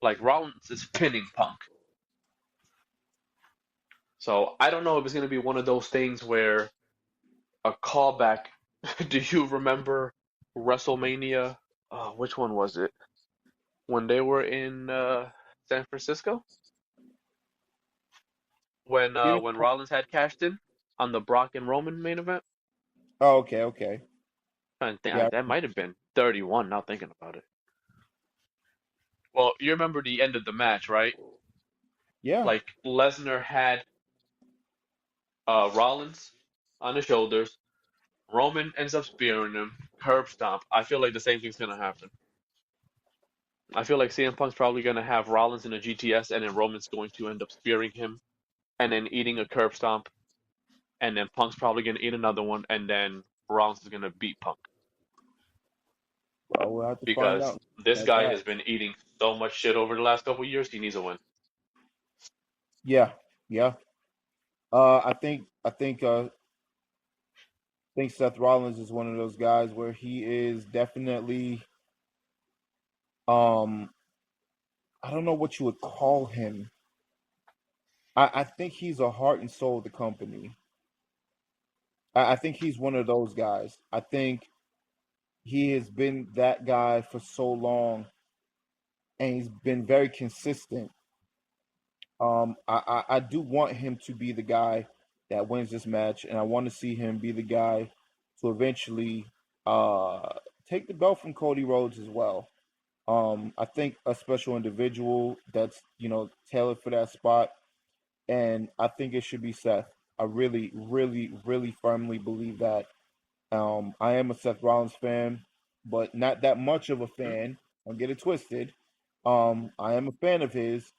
Like Rollins is pinning Punk. So I don't know if it's gonna be one of those things where a callback. Do you remember WrestleMania? Which one was it? When they were in San Francisco? When
Give me.
when Rollins had cashed in on the Brock and Roman main event?
Oh, okay, okay.
I think
Yeah,
that might have been 31. Now thinking about it. Well, you remember the end of the match, right?
yeah.
Like Lesnar had Rollins on the shoulders. Roman ends up spearing him. Curb stomp. I feel like the same thing's gonna happen. I feel like CM Punk's probably gonna have Rollins in a GTS, and then Roman's going to end up spearing him, and then eating a curb stomp, and then Punk's probably gonna eat another one, and then Rollins is gonna beat Punk
Well, we'll have to find
because
out
this
about
guy
that.
has been eating so much shit over the last couple of years. He needs a win.
Yeah, yeah. I think Seth Rollins is one of those guys where he is definitely um I don't know what you would call him. I think he's a heart and soul of the company. I think he's one of those guys. I think he has been that guy for so long, and he's been very consistent. I do want him to be the guy that wins this match, and I want to see him be the guy to eventually uh, take the belt from Cody Rhodes as well. I think a special individual that's tailored for that spot, and I think it should be Seth. I really, really, really firmly believe that. I am a Seth Rollins fan, but not that much of a fan. Don't get it twisted. I am a fan of his,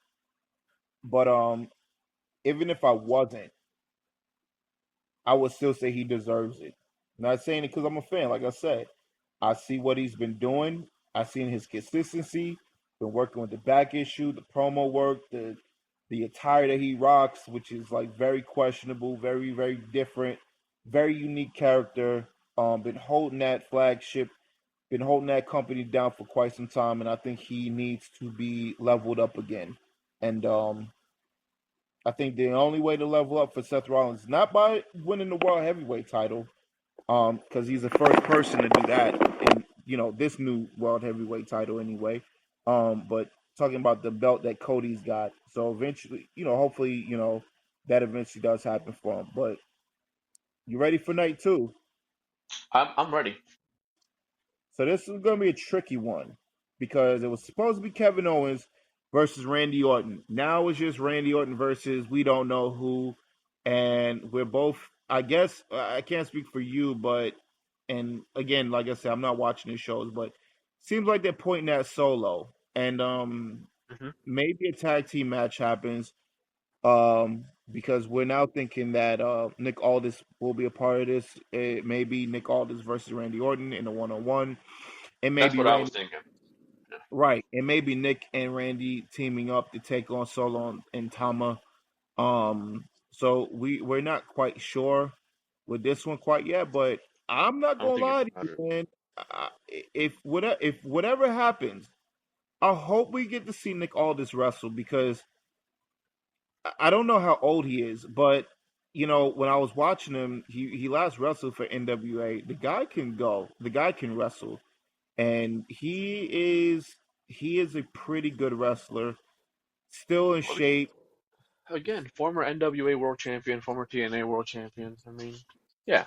but even if I wasn't, I would still say he deserves it. Not saying it because I'm a fan. Like I said, I see what he's been doing. I've seen his consistency. Been working with the back issue, the promo work, the attire that he rocks, which is like very questionable, very very different, very unique character. Been holding that flagship, been holding that company down for quite some time, and I think he needs to be leveled up again. And I think the only way to level up for Seth Rollins is not by winning the world heavyweight title, because he's the first person to do that in this new world heavyweight title anyway. But talking about the belt that Cody's got, so eventually, hopefully, that eventually does happen for him. But you ready for night two?
I'm ready.
So this is gonna be a tricky one because it was supposed to be Kevin Owens versus Randy Orton. Now it's just Randy Orton versus we don't know who, and we're both. I guess I can't speak for you, but and again, like I said, I'm not watching these shows, but seems like they're pointing at Solo, and
Hmm.
maybe a tag team match happens. Because we're now thinking that Nick Aldis will be a part of this. It may be Nick Aldis versus Randy Orton in a one-on-one. It may
That's
be
what I was
Randy.
thinking. Yeah.
Right. It may be Nick and Randy teaming up to take on Solo and Tama. So we're not quite sure with this one quite yet, but I'm not
I don't
gonna
think it
lie to you,
matters.
man. If whatever happens, I hope we get to see Nick Aldis wrestle because I don't know how old he is, but when I was watching him, he last wrestled for NWA. The guy can go. The guy can wrestle, and he is a pretty good wrestler. Still in
Well,
shape.
again, former NWA World Champion, former TNA World Champion. I mean, yeah,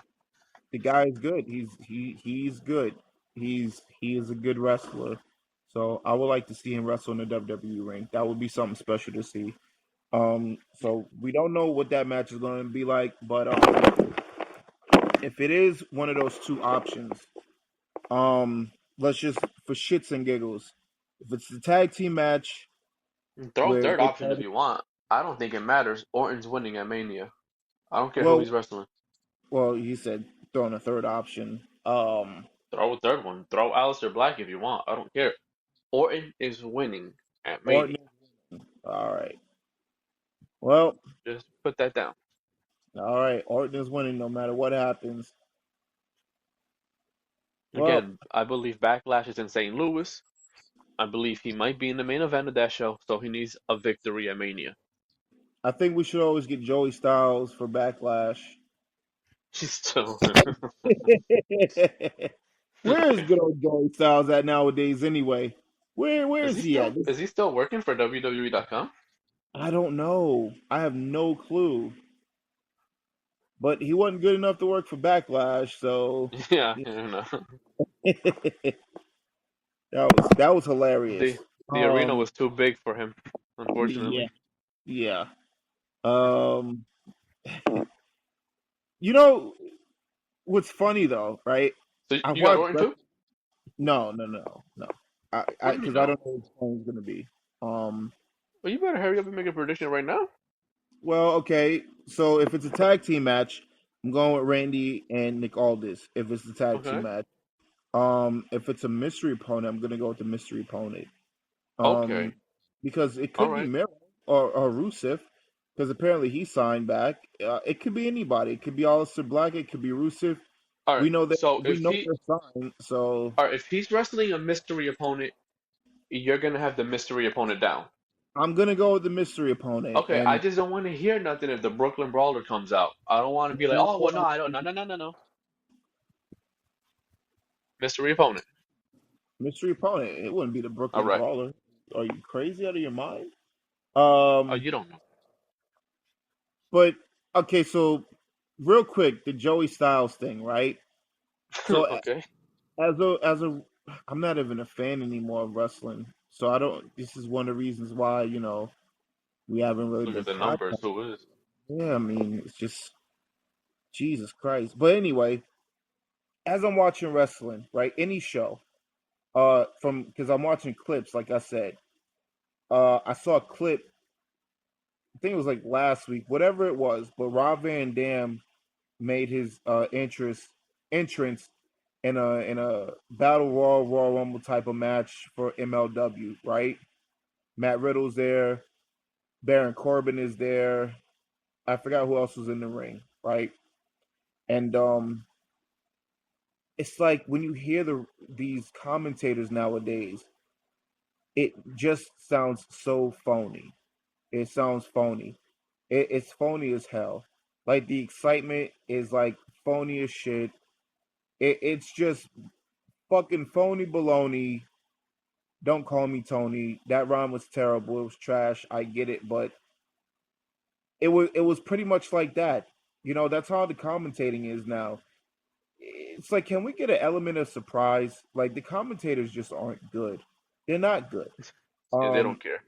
The guy is good. He's good. He is a good wrestler. So I would like to see him wrestle in the WWE ring. That would be something special to see. So we don't know what that match is going to be like, but if it is one of those two options, let's just for shits and giggles, if it's the tag team match
throw
where
third
Nick
option if
Aldis,
you want. I don't think it matters. Orton's winning at Mania. I don't care who
well,
he's wrestling.
he said throwing a third option.
Throw a third one. Throw Aleister Black if you want. I don't care. Orton is winning at Mania.
Orton. All right. Well,
Just put that down.
all right. Orton is winning no matter what happens. Well,
Again, I believe Backlash is in St. Louis. I believe he might be in the main event of that show, so he needs a victory at Mania.
I think we should always get Joey Styles for Backlash.
He's still.
Where is good old Joey Styles at nowadays? Anyway, where is he at?
Is he still working for WWE.com?
I don't know. I have no clue. But he wasn't good enough to work for Backlash, so
Yeah,
yeah.
you know.
that was hilarious.
The arena was too big for him,
Yeah,
unfortunately.
yeah. Um, you know what's funny though, right?
So
I
you got
watched.
Orton too?
No, no, no, no.
What
I,
do you mean
because I
no?
don't know what his phone's gonna be. Um,
Well, you better hurry up and make a prediction right now.
well, okay. So if it's a tag team match, I'm going with Randy and Nick Aldis. If it's the tag team
Okay.
match, if it's a mystery opponent, I'm gonna go with the mystery opponent. Um,
Okay.
because it
All
could be
right.
Miro or Rusev, because apparently he signed back. It could be anybody. It could be Aleister Black. It could be Rusev.
All right.
We know that
So
we know they're signed. So
all right, if he's wrestling a mystery opponent, you're gonna have the mystery opponent down.
I'm gonna go with the mystery opponent.
Okay, I
And
just don't want to hear nothing if the Brooklyn Brawler comes out. I don't want to be like, oh well, no, I don't. No, no, no, no, no. Mystery opponent.
mystery opponent. It wouldn't be the
All
Brooklyn
right.
Brawler. Are you crazy out of your mind?
Oh,
Um,
you don't know.
but okay. So real quick, the Joey Styles thing, right? So
Okay.
as a I'm not even a fan anymore of wrestling. So I don't this is one of the reasons why, we haven't really
Look
been
at the numbers.
podcasting.
Who is?
Yeah, I mean, it's just Jesus Christ. But anyway, as I'm watching wrestling, right, any show, from because I'm watching clips, like I said, I saw a clip, I think it was like last week, whatever it was, but Rob Van Dam made his entrance in a battle Royal Rumble type of match for MLW, right? Matt Riddle's there, Baron Corbin is there. I forgot who else was in the ring, right? And it's like when you hear these commentators nowadays, it just sounds so phony. It sounds phony. It's phony as hell. Like the excitement is like phony as shit. It's just fucking phony baloney. Don't call me Tony. That rhyme was terrible. It was trash. I get it, but it was pretty much like that. That's how the commentating is now. It's like, can we get an element of surprise? Like the commentators just aren't good. They're not good.
Yeah, they
Um,
don't care.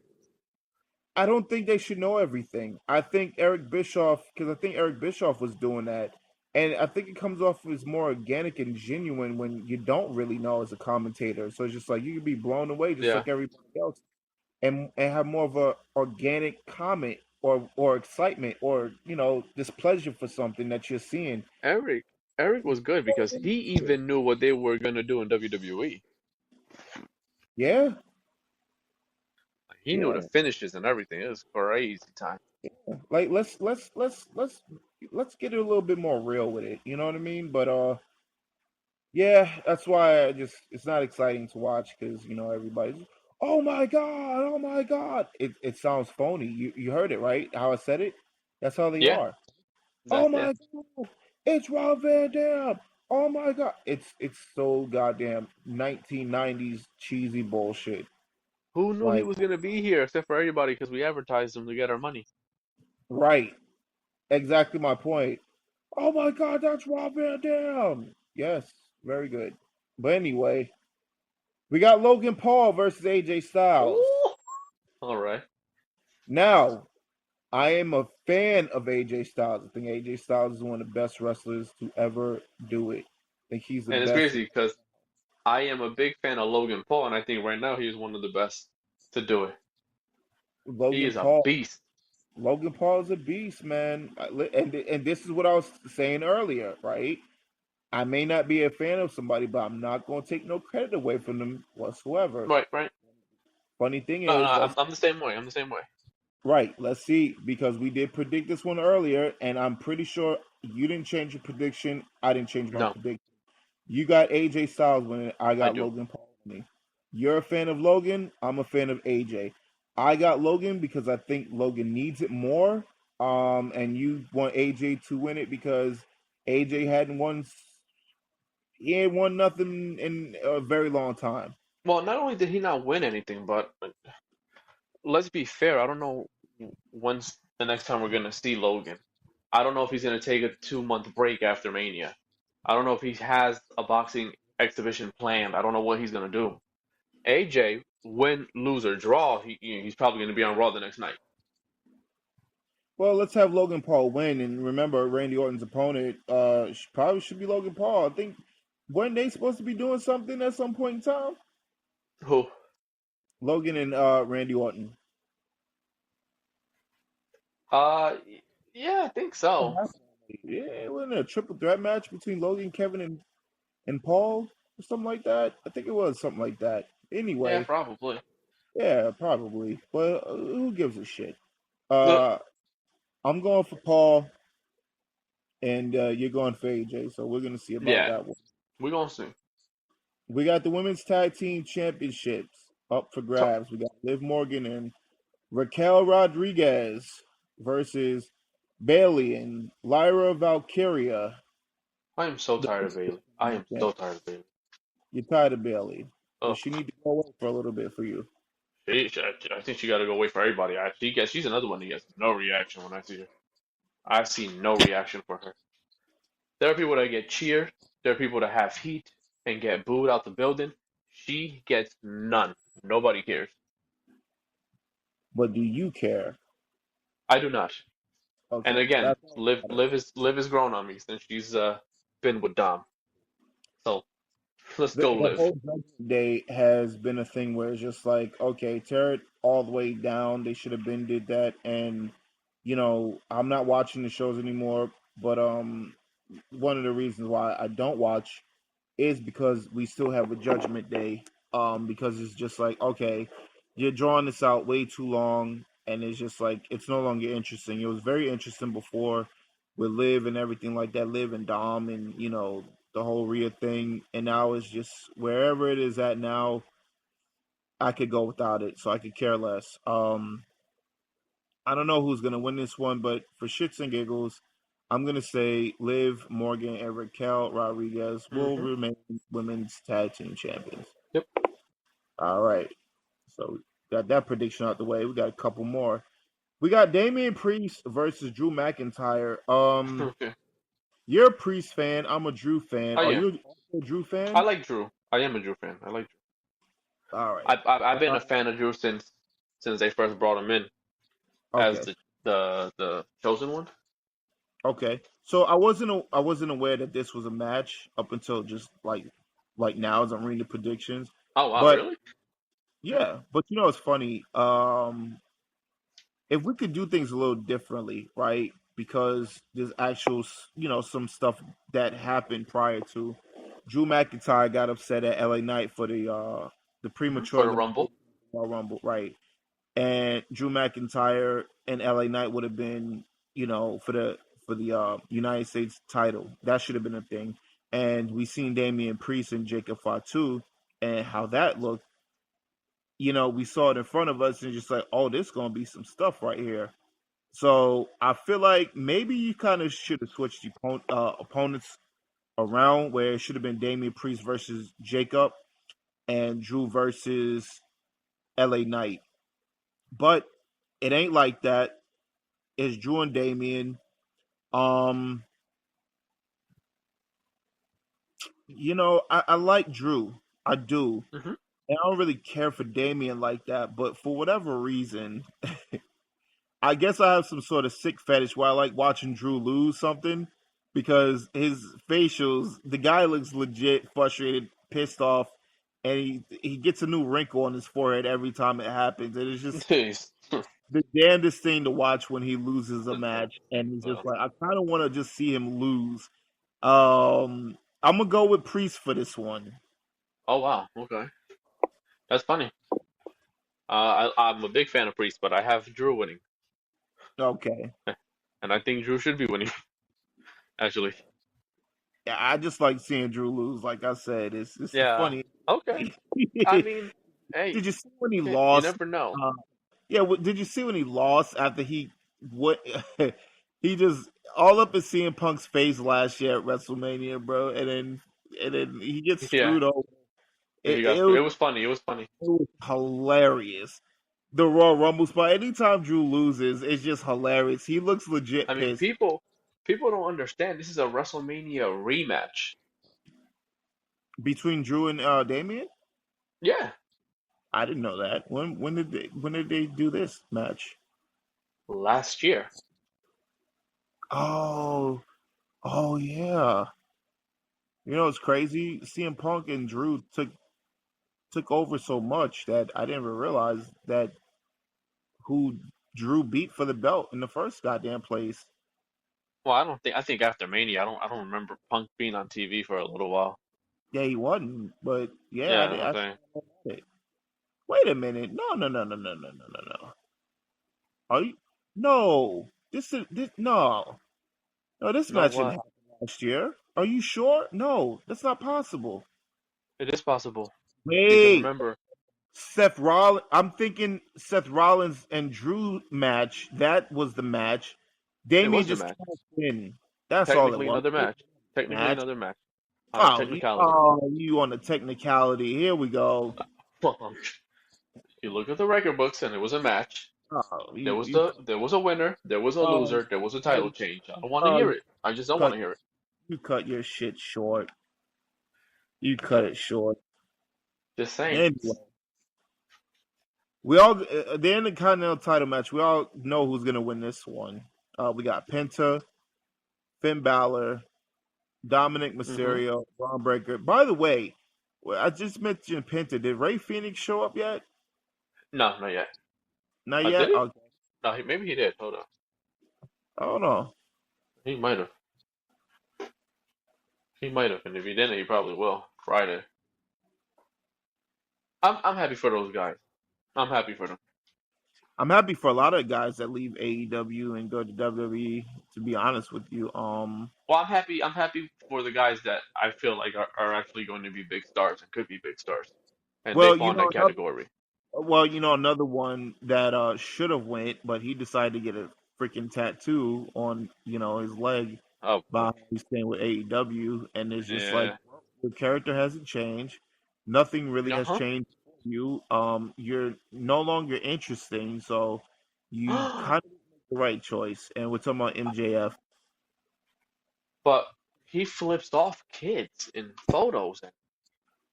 I don't think they should know everything. I think Eric Bischoff, because I think Eric Bischoff was doing that, and I think it comes off as more organic and genuine when you don't really know as a commentator. So it's just like you can be blown away just
Yeah,
like everybody else, and have more of a organic comment or excitement or displeasure for something that you're seeing.
Eric. Eric was good because he even knew what they were gonna do in WWE.
Yeah,
He knew the
yeah.
finishes and everything. It was crazy time.
Like let's get it a little bit more real with it. You know what I mean? But yeah, that's why it's not exciting to watch because everybody's oh my god. It sounds phony. You heard it right? How I said it? That's how they
Yeah,
are. Oh
exactly. Yeah.
my god, it's Rob Van Dam. Oh my god, it's so goddamn 1990s cheesy bullshit.
Who knew he
Like
was gonna be here except for everybody because we advertised him to get our money.
right, exactly my point. Oh my god, that's Rob Van Dam. Yes, very good. But anyway, we got Logan Paul versus AJ Styles.
Ooh. All right.
Now, I am a fan of AJ Styles. I think AJ Styles is one of the best wrestlers to ever do it. I think he's the
And it's
best.
crazy because I am a big fan of Logan Paul, and I think right now he's one of the best to do it. He
Logan
is a
Paul.
beast.
Logan Paul is a beast, man. And this is what I was saying earlier, right? I may not be a fan of somebody, but I'm not going to take no credit away from them whatsoever.
Right, right.
Funny thing
No, no,
is,
I'm the same way. I'm the same way.
right. Let's see, because we did predict this one earlier, and I'm pretty sure you didn't change your prediction. I didn't change my
No,
prediction. You got AJ Styles winning. I
I
got
do.
Logan Paul winning. You're a fan of Logan. I'm a fan of AJ. I got Logan because I think Logan needs it more. And you want AJ to win it because AJ hadn't won. He ain't won nothing in a very long time.
Well, not only did he not win anything, but let's be fair. I don't know when's the next time we're gonna see Logan. I don't know if he's gonna take a 2 month break after Mania. I don't know if he has a boxing exhibition planned. I don't know what he's gonna do. AJ, win, lose or draw, he's probably gonna be on Raw the next night.
Well, let's have Logan Paul win, and remember Randy Orton's opponent. Probably should be Logan Paul. I think weren't they supposed to be doing something at some point in time?
Who?
Logan and Randy Orton.
Uh, yeah, I think so.
Yeah, it wasn't a triple threat match between Logan, Kevin, and Paul or something like that. I think it was something like that.
Yeah,
Anyway,
probably.
yeah, probably. But who gives a shit?
Look,
Uh, I'm going for Paul, and you're going for AJ. So we're gonna see about
yeah,
that one.
we're gonna see.
We got the women's tag team championships up for
So,
grabs. We got Liv Morgan and Raquel Rodriguez versus Bailey and Lyra Valkyria.
I am so
The
tired of Bailey. I am so tired of Bailey.
You're tired of Bailey. Does
Oh,
she need to go away for a little bit for you?
I think she got to go away for everybody. She's another one that gets no reaction when I see her. I've seen no reaction for her. There are people that get cheered. There are people that have heat and get booed out the building. She gets none. Nobody cares.
But do you care?
I do not. And
Okay,
again,
that's all that matters.
Liv is grown on me since she's been with Dom. So let's go,
The
Liv.
whole Judgment Day has been a thing where it's just like, okay, tear it all the way down. They should have been did that, and I'm not watching the shows anymore. But one of the reasons why I don't watch is because we still have a Judgment Day. Because it's just like, okay, you're drawing this out way too long, and it's just like it's no longer interesting. It was very interesting before with Liv and everything like that, Liv and Dom, and the whole Rhea thing, and now it's just wherever it is at now. I could go without it, so I could care less. I don't know who's gonna win this one, but for shits and giggles, I'm gonna say Liv Morgan and Raquel Rodriguez will
Hmm.
remain women's tag team champions.
Yep.
All right. So got that prediction out the way. We got a couple more. We got Damian Priest versus Drew McIntyre.
Okay.
You're a Priest fan. I'm a Drew fan.
Oh
Are
yeah.
you also a Drew
I
fan?
like Drew. I am a Drew fan. I like Drew.
All right.
I've been
Uh,
a fan of Drew since they first brought him in. as
Okay.
the chosen one.
Okay. So I wasn't aware that this was a match up until just like now as I'm reading the predictions.
Oh wow,
But
really?
yeah, but it's funny. If we could do things a little differently, right? Because there's actual, some stuff that happened prior to. Drew McIntyre got upset at LA Knight for the premature
For the
elimination
Rumble.
of Royal Rumble, right? And Drew McIntyre and LA Knight would have been, for the United States title. That should have been a thing. And we seen Damian Priest and Jacob Fatu and how that looked. We saw it in front of us and just like, oh, this gonna be some stuff right here. So I feel like maybe you kind of should have switched the opponents around, where it should have been Damian Priest versus Jacob and Drew versus LA Knight. But it ain't like that. It's Drew and Damian. Um, I like Drew. I do.
Hmm.
And I don't really care for Damian like that, but for whatever reason, I guess I have some sort of sick fetish where I like watching Drew lose something because his facials, the guy looks legit frustrated, pissed off, and he gets a new wrinkle on his forehead every time it happens. And it's just
Jeez.
the damnedest thing to watch when he loses a match. And it's just like I kind of want to just see him lose. I'm gonna go with Priest for this one.
Oh wow. Okay, that's funny. I'm a big fan of Priest, but I have Drew winning,
Okay.
and I think Drew should be winning. Actually,
Yeah, I just like seeing Drew lose. Like I said, it's the
yeah.
funny.
Okay. I mean, hey,
Did you see when he
you
lost?
never know.
Uh, yeah, did you see when he lost after he what he just all up in CM Punk's face last year at WrestleMania, bro, and then he gets
Yeah,
screwed over.
he
It,
got
it
screwed.
was
It was funny. It was funny.
it was hilarious. The Royal Rumble spot. Anytime Drew loses, it's just hilarious. He looks
I
legit
mean,
pissed
people don't understand. This is a WrestleMania rematch.
between Drew and Damien.
Yeah,
I didn't know that. When did they do this match?
last year.
Oh, oh yeah. It's crazy. CM Punk and Drew took over so much that I didn't even realize that who Drew beat for the belt in the first goddamn place.
Well, I don't think. I think after Mania, I don't remember Punk being on TV for a little while.
Yeah, he wasn't, but yeah, I
Yeah,
did.
I'm saying.
Wait a minute. No, no, no, no, no, no, no, no, no. Are you? No. This. No. No, this
No,
match didn't
what?
happen last year. Are you sure? No, that's not possible.
It is possible because
Wait.
remember,
Seth Rollins. I'm thinking Seth Rollins and Drew match. That was the match.
it
Damien
was the
just
match.
cashed in. That's all it
Technically
was.
another match. Technically
Match.
another match.
Oh,
Technicality.
you on the technicality. Here we go.
Well, you look at the record books, and it was a match.
Oh,
There was a winner. There was a
oh,
loser. There was a
oh,
title change. I don't want to
oh,
hear it. I just don't want
cut
to hear it.
you cut your shit short. You cut it short.
Just saying.
Anyway, we all the Intercontinental title match. We all know who's gonna win this one. We got Penta, Finn Balor, Dominic
Hmm.
Mysterio, Braun Breaker. By the way, I just mentioned Penta. Did Ray Phoenix show up yet?
No, not yet.
Not
Did
yet.
he?
Okay.
No, maybe he did. Hold on.
I don't know.
He might have. He might have. And if he didn't, he probably will. Friday. I'm happy for those guys. I'm happy for them.
I'm happy for a lot of guys that leave AEW and go to WWE. To be honest with you,
Well, I'm happy. I'm happy for the guys that I feel like are actually going to be big stars and could be big stars, and they
well,
fall in that category.
another one that should have went, but he decided to get a freaking tattoo on his leg
Oh boy.
by he's staying with AEW, and it's just like
Yeah.
well, the character hasn't changed. Nothing really has
Uh
changed for you. You're no longer interesting, so you
huh.
kind of make the right choice. And we're talking about MJF,
But he flips off kids in photos and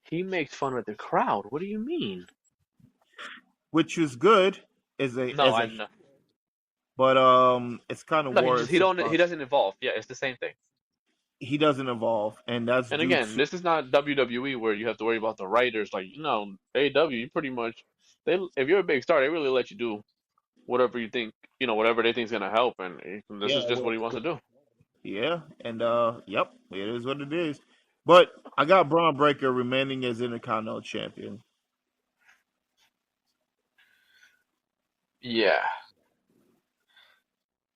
he makes fun of the crowd. What do you mean?
which is good as a
No,
as
I
a
know.
but it's kind of
No,
war.
he doesn't evolve. Yeah, it's the same thing.
He doesn't evolve, and that's
And
due
again,
to
this is not WWE where you have to worry about the writers. Like, AEW, you pretty much if you're a big star, they really let you do whatever you think, whatever they think is gonna help, and this
yeah,
is just what he wants to do.
yeah, and yep, it is what it is. But I got Braun Breaker remaining as Intercontinental Champion.
Yeah,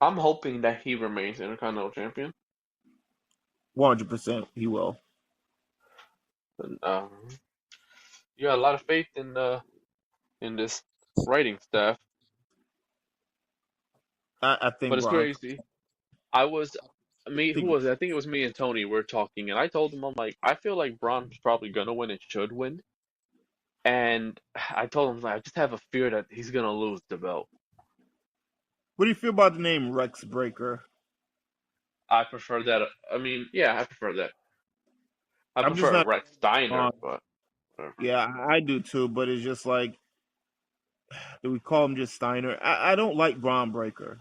I'm hoping that he remains Intercontinental Champion.
100%, he will.
And, you got a lot of faith in this writing staff,
I
but
think
it's
Braun.
crazy. I was
I
me. Who
think
was it? I think it was me and Tony. We're talking, and I told him, I'm like, I feel like Braun's probably gonna win and should win. And I told him, like, I just have a fear that he's gonna lose the belt.
What do you feel about the name Rex Breaker?
I prefer that. I mean, yeah, I prefer that. I
I'm just
prefer
not.
Rex Steiner,
Uh,
but whatever.
yeah, I do too, but it's just like, do we call him just Steiner? I don't like Braun Breaker.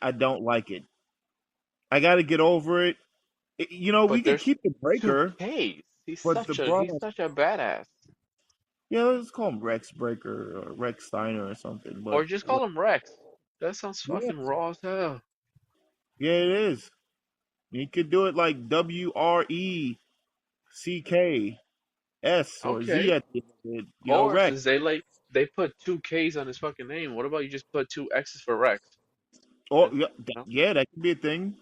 I don't like it. I got to get over it. We
But
could
there's
keep the
two
Breaker,
Ks.
but the
He's
Braun,
such a badass.
yeah, let's call him Rex Breaker or Rex Steiner or something.
Or
But
just call him Rex. That sounds
yeah,
fucking raw as hell.
yeah, it is. You could do it like WRECKS or Z
Okay.
at the end of it.
Or
Rex.
since they put two Ks on his fucking name, what about you just put two X's for Rex?
Oh,
And,
yeah,
you know,
yeah, that could be a thing.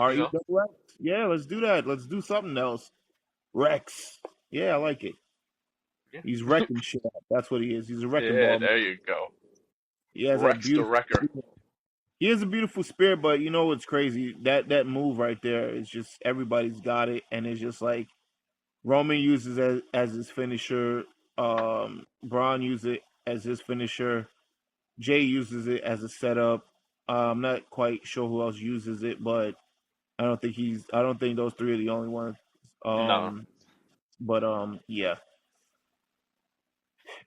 you know.
REX. Yeah, let's do that. Let's do something else. Rex. Yeah, I like it.
Yeah.
He's wrecking shit up. That's what he is. He's a wrecking
Yeah,
ball.
there you go.
He has that
Rex the
beautiful.
Wrecker.
He has a beautiful spirit, but you know what's crazy? That move right there is just everybody's got it, and it's just like Roman uses it as his finisher. Braun uses it as his finisher. Jay uses it as a setup. I'm not quite sure who else uses it, but I don't think those three are the only ones.
No.
But yeah,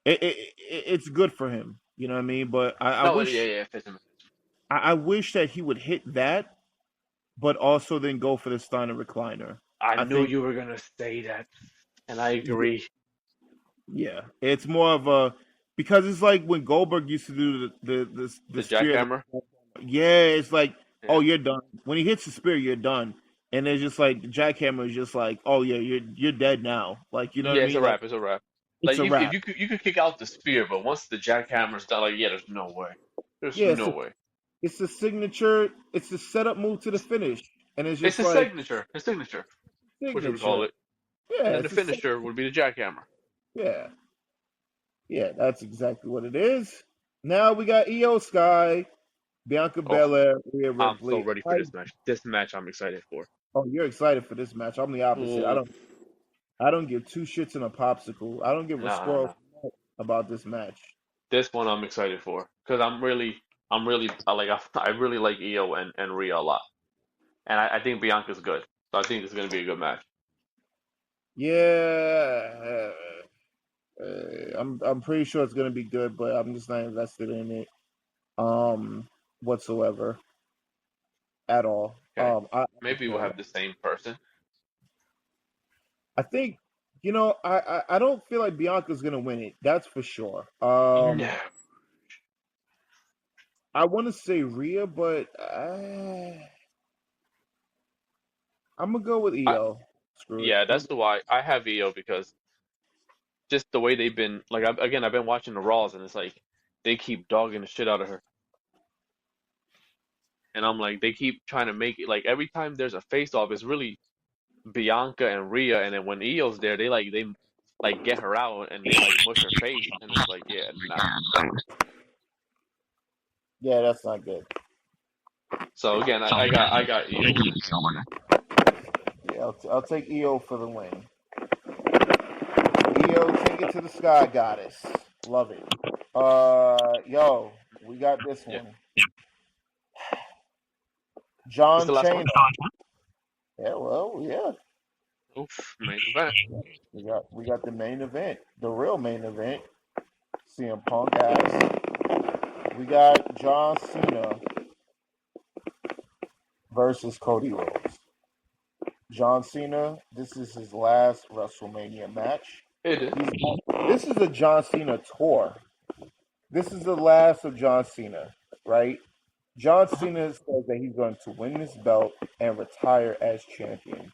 it's good for him. You know what I mean? But
No, yeah, yeah, it fits him.
I wish that he would hit that, but also then go for the Steiner recliner.
I
I
knew
think,
you were gonna say that, and I agree.
yeah, it's more of a because it's like when Goldberg used to do the
The
spear.
jackhammer.
Yeah, it's like, oh,
Yeah.
you're done. When he hits the spear, you're done. And it's just like the jackhammer is just like, oh yeah, you're dead now. Like you know what
Yeah,
I
it's a
mean? Like
wrap. It's a wrap.
it's
Like
a
if
wrap.
you could kick out the spear, but once the jackhammer's done, like, yeah, there's no way. There's
Yeah,
no way.
it's the signature. It's the setup move to the finish, and it's
It's
just
his
like
signature. His signature, what you would call
signature.
it. And
Yeah,
then the
it's a
finisher would be the jackhammer.
yeah, yeah. That's exactly what it is. Now we got Iyo Sky, Bianca
Oh,
Belair, Rhea
I'm so
Ripley.
ready for this match. This match I'm excited for.
Oh, you're excited for this match? I'm the opposite.
Ooh,
I don't give two shits in a popsicle. I don't give a
nah,
squirrel
nah.
about this match.
This one I'm excited for because I really like Io and Rhea a lot, and I think Bianca's good. So I think this is gonna be a good match.
Yeah, I'm pretty sure it's gonna be good, but I'm just not invested in it whatsoever at all.
Okay,
I don't
maybe
care
we'll
about.
have the same person.
I think I don't feel like Bianca's gonna win it. That's for sure.
No,
I want to say Rhea, but I'm gonna go with
I
Io. Screw it.
yeah, that's the why I have Io because just the way they've been like I've been watching the Raws and it's like they keep dogging the shit out of her. And I'm like, they keep trying to make it like every time there's a face off, it's really Bianca and Rhea, and then when Io's there, they like get her out and they like mush her face, and it's like, yeah, nah.
Yeah, that's not good.
So again, I got Io winning.
Yeah, I'll take Io for the win. Io, take it to the sky, goddess. Love it. Yo, we got this
Yeah,
one.
it's
John
the last
Cena.
one.
Yeah, well, yeah.
Oof, main event.
We got the main event, the real main event. CM Punk ass. We got John Cena versus Cody Rhodes. John Cena, this is his last WrestleMania match.
It is.
This is a John Cena tour. This is the last of John Cena, right? John
Uh-huh.
Cena says that he's going to win this belt and retire as champion.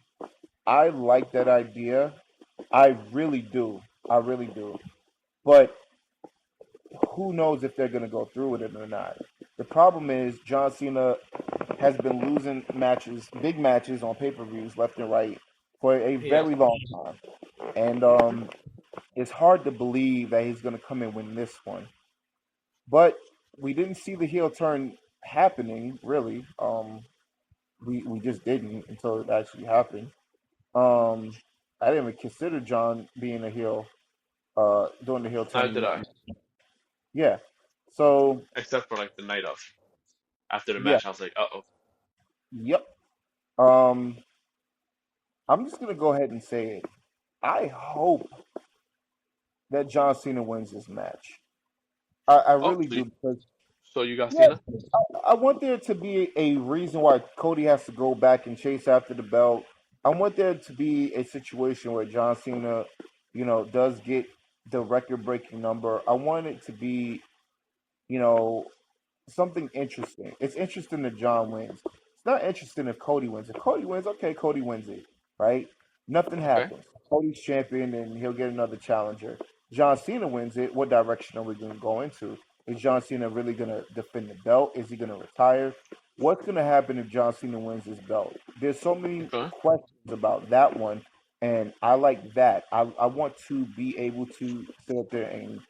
I like that idea. I really do. I really do. But who knows if they're going to go through with it or not? The problem is John Cena has been losing matches, big matches on pay-per-views left and right for a
Yes.
very long time. And it's hard to believe that he's going to come and win this one. But we didn't see the heel turn happening, really. We just didn't until it actually happened. Um, I didn't even consider John being a heel, doing the heel
Neither did
turn.
I.
Yeah. So,
Except for like the night of. After the
yeah.
match, I was like, uh-oh.
Yep. Um, I'm just gonna go ahead and say it. I hope that John Cena wins this match. I
Oh,
really do because
so you got
yeah,
Cena?
I want there to be a reason why Cody has to go back and chase after the belt. I want there to be a situation where John Cena, does get the record-breaking number. I want it to be, you know, something interesting. It's interesting that John wins. It's not interesting if Cody wins. If Cody wins, okay, Cody wins it, right? Nothing
Okay.
happens. Cody's champion and he'll get another challenger. John Cena wins it. What direction are we going to go into? Is John Cena really going to defend the belt? Is he going to retire? What's going to happen if John Cena wins this belt? There's so many
Okay.
questions about that one, and I like that. I want to be able to sit up there and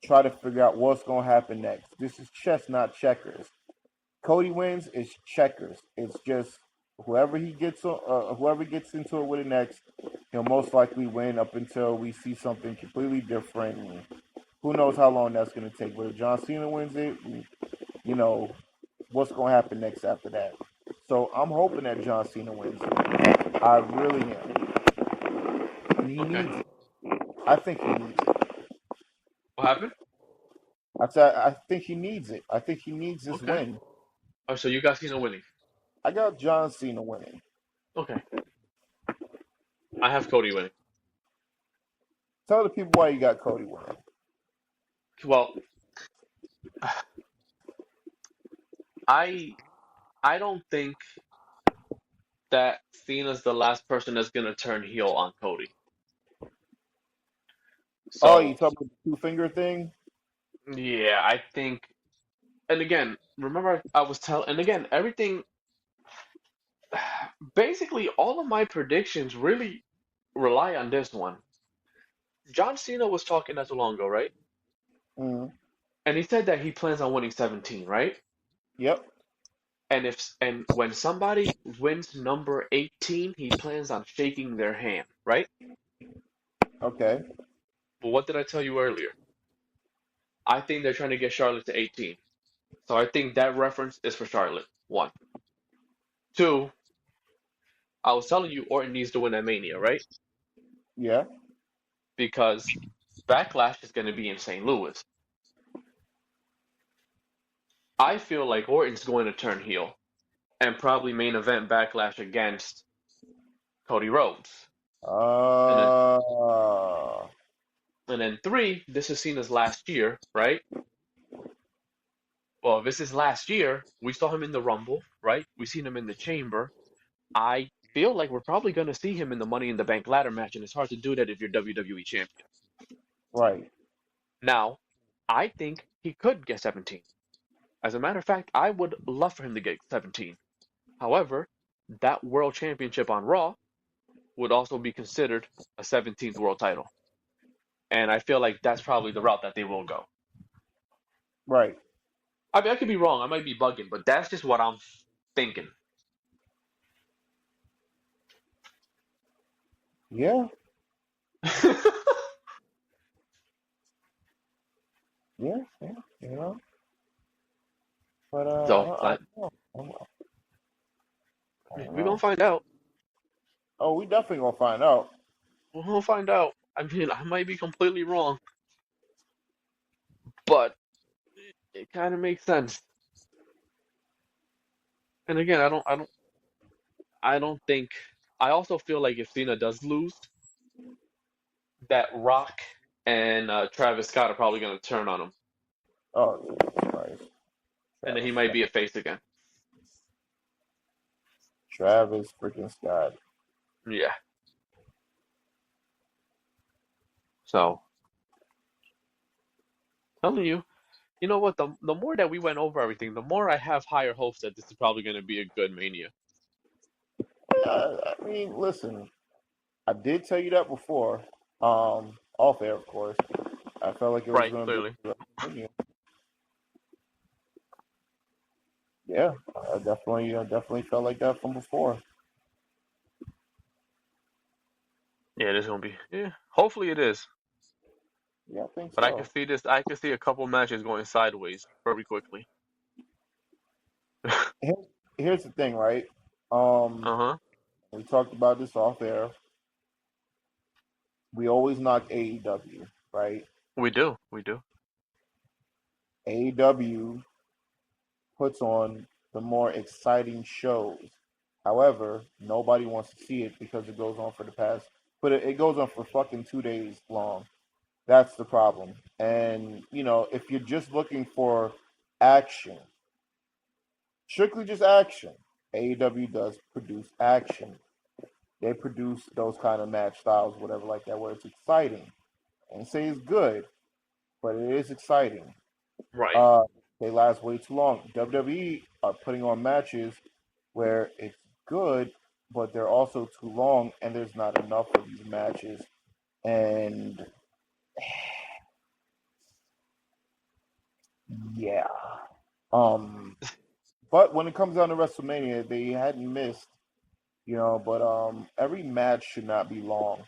try to figure out what's going to happen next. This is chess, not checkers. Cody wins, it's checkers. It's just whoever gets into it with it next, he'll most likely win up until we see something completely different. And who knows how long that's going to take? But if John Cena wins it, you know what's going to happen next after that. So I'm hoping that John Cena wins it. I really am. And he
Okay.
needs it. I think he needs it.
What happened?
I think he needs it. I think he needs this
Okay.
win.
Oh, so you got Cena winning.
I got John Cena winning.
Okay. I have Cody winning.
Tell the people why you got Cody winning.
Well, I I don't think that Cena's the last person that's gonna turn heel on Cody.
Oh, you
So
talking about the two finger thing?
yeah, I think. And again, remember I was telling. And again, everything. Basically, all of my predictions really rely on this one. John Cena was talking not too long ago, right?
Mm,
And he said that he plans on winning 17, right?
yep.
And when somebody wins number 18, he plans on shaking their hand, right?
Okay.
But what did I tell you earlier? I think they're trying to get Charlotte to 18. So I think that reference is for Charlotte. One. Two, I was telling you Orton needs to win at Mania, right?
Yeah.
Because Backlash is going to be in St. Louis. I feel like Orton's going to turn heel and probably main event Backlash against Cody Rhodes. And then
Uh.
and then three, this is Cena's last year, right? Well, if this is last year, we saw him in the Rumble, right? We seen him in the Chamber. I feel like we're probably going to see him in the Money in the Bank ladder match, and it's hard to do that if you're WWE champion.
Right.
Now, I think he could get 17. As a matter of fact, I would love for him to get 17. However, that world championship on Raw would also be considered a 17th world title. And I feel like that's probably the route that they will go.
Right.
I mean, I could be wrong. I might be bugging, but that's just what I'm thinking.
Yeah. Yeah. Yeah. You know. But
So
I don't know. I don't
we're gonna
know.
find out.
Oh, we definitely gonna find out.
We're gonna find out. I mean, I might be completely wrong, but it kind of makes sense. And again, I don't. I don't think. I also feel like if Cena does lose, that Rock and Travis Scott are probably going to turn on him,
Oh, Jesus Christ.
and then he
Travis
might
Scott.
be a face again.
Travis freaking Scott.
Yeah. So, telling you, you know what? The more that we went over everything, the more I have higher hopes that this is probably going to be a good Mania.
I mean, listen, I did tell you that before. Off air, of course. I felt like it was
Right,
going to
clearly.
be WrestleMania. Yeah, I definitely felt like that from before.
Yeah, it is going to be. Yeah, hopefully it is.
Yeah, I think
But I can
so.
see this. I can see a couple matches going sideways very quickly.
Here- Here's the thing, right? Um,
Uh-huh.
we talked about this off air. We always knock AEW, right?
We do. We do.
AEW puts on the more exciting shows. However, nobody wants to see it because it goes on for the past, but it goes on for fucking 2 days long. That's the problem. And, if you're just looking for action, strictly just action, AEW does produce action. They produce those kind of match styles, whatever like that, where it's exciting. And say it's good, but it is exciting.
Right.
Uh, they last way too long. WWE are putting on matches where it's good, but they're also too long, and there's not enough of these matches. And yeah, um, but when it comes down to WrestleMania, they hadn't missed, But every match should not be long,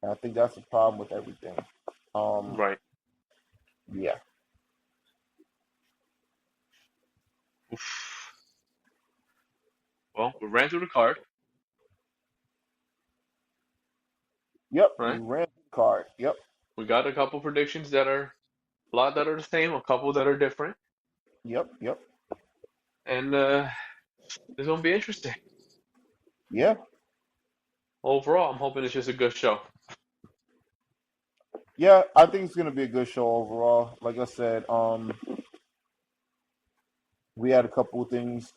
and I think that's the problem with everything. Um,
Right.
yeah,
Oof. Well, we ran through the card,
yep, we
right?
ran the card. Yep,
We got a couple predictions that are a lot that are the same, a couple that are different,
yep, yep,
and it's gonna be interesting.
yeah,
Overall, I'm hoping it's just a good show.
yeah. I think it's gonna be a good show overall. Like I said, we had a couple of things.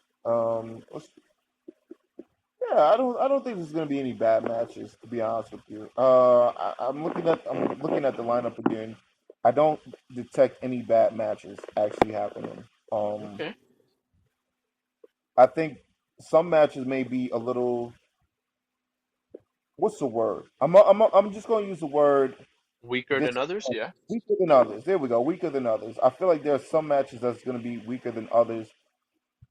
Yeah, I don't think there's gonna be any bad matches. To be honest with you, I'm looking at the lineup again. I don't detect any bad matches actually happening. Um,
Okay.
I think some matches may be a little. What's the word? I'm just gonna use the word
Weaker
this
than others, yeah.
weaker than others. There we go, weaker than others. I feel like there are some matches that's gonna be weaker than others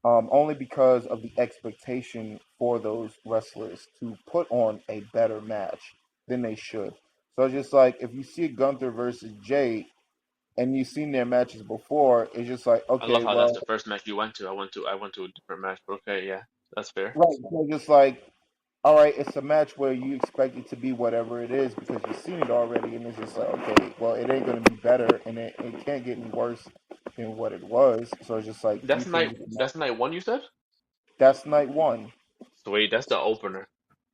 only because of the expectation for those wrestlers to put on a better match than they should. So it's just like if you see Gunther versus Jay and you've seen their matches before, it's just like,
I love
okay,
how that's
well,
the first match you went to. I went to a different match, but okay, yeah, that's fair.
right. So it's just like, all right, it's a match where you expect it to be whatever it is because you've seen it already, and it's just like, okay, well, it ain't going to be better, and it can't get any worse than what it was. So it's just like you
That's
can
night.
just,
That's night one. You said.
that's night one.
Sweet. That's the opener.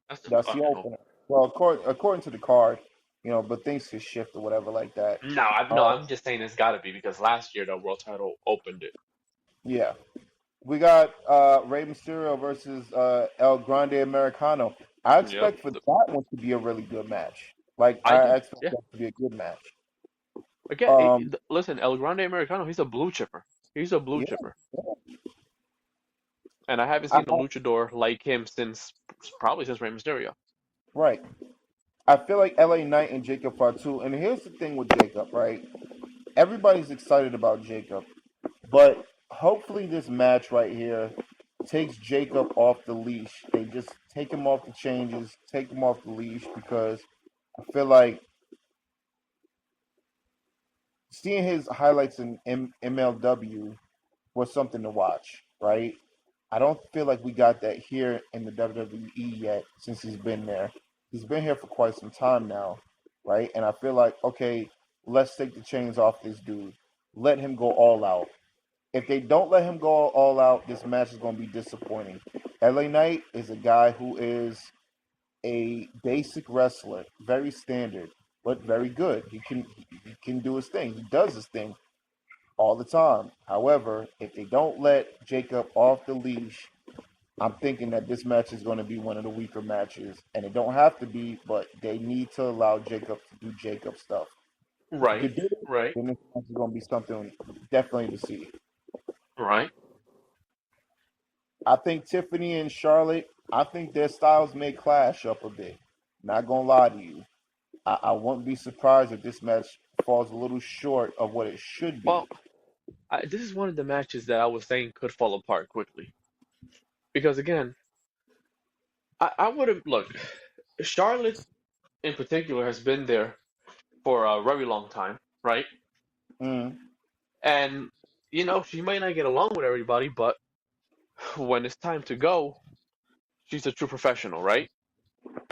That's the
That's the
fucking
opener.
opener.
Well, according to the card, but things could shift or whatever like that.
No, no. I'm just saying it's got to be because last year the world title opened it.
Yeah, we got Rey Mysterio versus El Grande Americano. I
Yep.
expect for that one to be a really good match. Like
I do.
I expect
Yeah.
that to be a good match.
Again,
Um,
listen, El Grande Americano. He's a blue chipper. He's a blue
yeah,
chipper,
yeah.
and I haven't seen a luchador like him since probably since Rey Mysterio.
Right. I feel like LA Knight and Jacob Fatu. And here's the thing with Jacob, right? Everybody's excited about Jacob, but hopefully this match right here takes Jacob off the leash. They just take him off the changes, take him off the leash because I feel like seeing his highlights in MLW was something to watch, right? I don't feel like we got that here in the WWE yet since he's been there. He's been here for quite some time now, right? And I feel like, okay, let's take the chains off this dude. Let him go all out. If they don't let him go all out, this match is going to be disappointing. LA Knight is a guy who is a basic wrestler, very standard, but very good. He can do his thing. He does his thing all the time. However, if they don't let Jacob off the leash, I'm thinking that this match is going to be one of the weaker matches, and it don't have to be, but they need to allow Jacob to do Jacob stuff. If he
Right,
could do it,
right,
then this match is going to be something definitely to see.
right.
I think Tiffany and Charlotte, I think their styles may clash up a bit. Not gonna lie to you. I won't be surprised if this match falls a little short of what it should be.
Well, this is one of the matches that I was saying could fall apart quickly because again, I would have look. Charlotte in particular has been there for a very long time, right?
Mm,
And she might not get along with everybody, but when it's time to go, she's a true professional, right?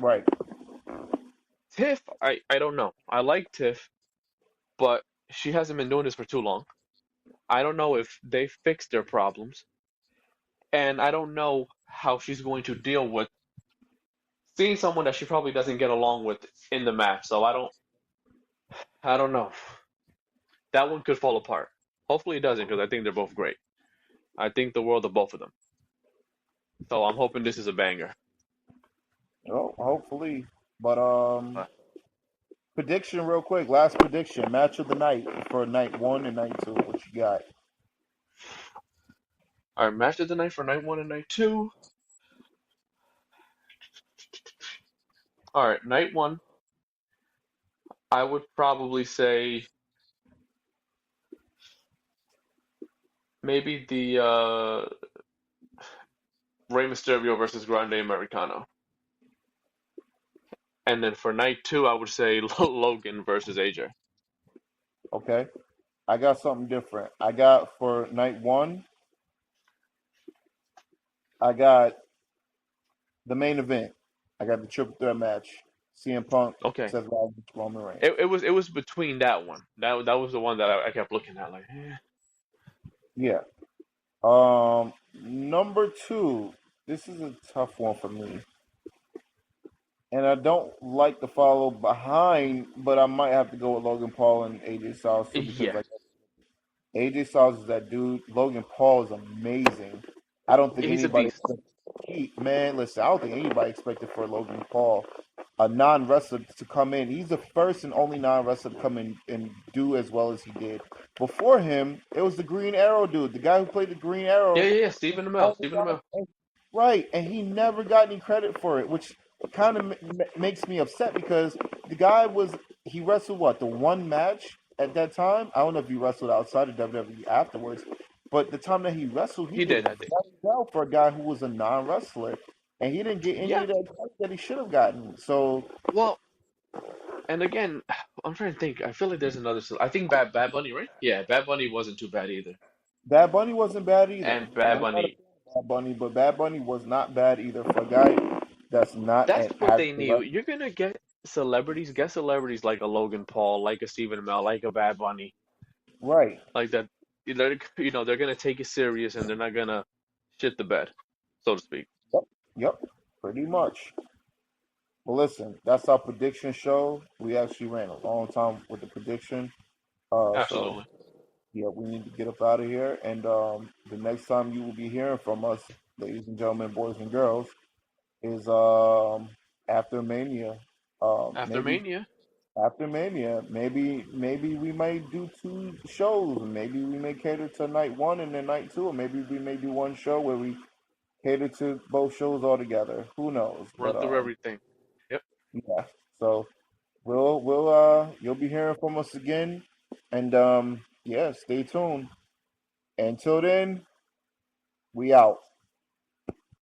right.
Tiff, I don't know. I like Tiff, but she hasn't been doing this for too long. I don't know if they fixed their problems, and I don't know how she's going to deal with seeing someone that she probably doesn't get along with in the match. So I don't know. That one could fall apart. Hopefully it doesn't, because I think they're both great. I think the world of both of them. So I'm hoping this is a banger.
Well, hopefully. But
Uh,
prediction real quick. Last prediction. Match of the night for night one and night two. What you got?
all right, match of the night for night one and night two. All right, night one, I would probably say maybe the Rey Mysterio versus Grande Americano. And then for night two, I would say Logan versus AJ.
Okay. I got something different. I got for night one, I got the main event. I got the triple threat match. CM Punk,
Okay.
Seth Rollins, Roman Reigns.
It was between that one. That was the one that I kept looking at like,
Yeah. Number two. This is a tough one for me, and I don't like to follow behind, but I might have to go with Logan Paul and AJ Styles too because
yeah,
like AJ Styles is that dude. Logan Paul is amazing. I don't think
he's a
anybody
beast.
expected. Man, listen, I don't think anybody expected for Logan Paul, a non wrestler, to come in. He's the first and only non wrestler to come in and do as well as he did. Before him, it was the Green Arrow dude, the guy who played the Green
Yeah,
Arrow.
yeah, yeah. Stephen Amell,
Only
Stephen Amell.
guy, right, and he never got any credit for it, which kind of makes me upset because the guy was he wrestled what the one match at that time. I don't know if he wrestled outside of WWE afterwards, but the time that he wrestled, he
He
did
did, I think.
very well for a guy who was a non-wrestler, and he didn't get any
Yeah.
of that credit that he should have gotten. So
Well, and again, I'm trying to think. I feel like there's another. I think Bad Bunny, right? Yeah, Bad Bunny wasn't too bad either.
Bad Bunny wasn't bad either.
And
And
Bad
I'm not a
Bunny,
fan of Bad Bunny, but Bad Bunny was not bad either for a guy that's not
that's
an
what they
actual
need.
wrestler.
You're gonna get celebrities like a Logan Paul, like a Stephen Amell, like a Bad Bunny,
Right.
like that. They're gonna take it serious and they're not gonna shit the bed, so to speak.
Yep. Yep. Pretty much. Well, listen, that's our prediction show. We actually ran a long time with the prediction. So
Absolutely.
yeah, we need to get up out of here. And the next time you will be hearing from us, ladies and gentlemen, boys and girls, is after Mania.
After
Maybe
Mania,
after Mania, maybe we might do two shows. Maybe we may cater to night one and then night two, or maybe we may do one show where we cater to both shows all together. Who knows?
run
But
through everything. Yep.
yeah. So we'll you'll be hearing from us again, and yeah, stay tuned. Until then, we out.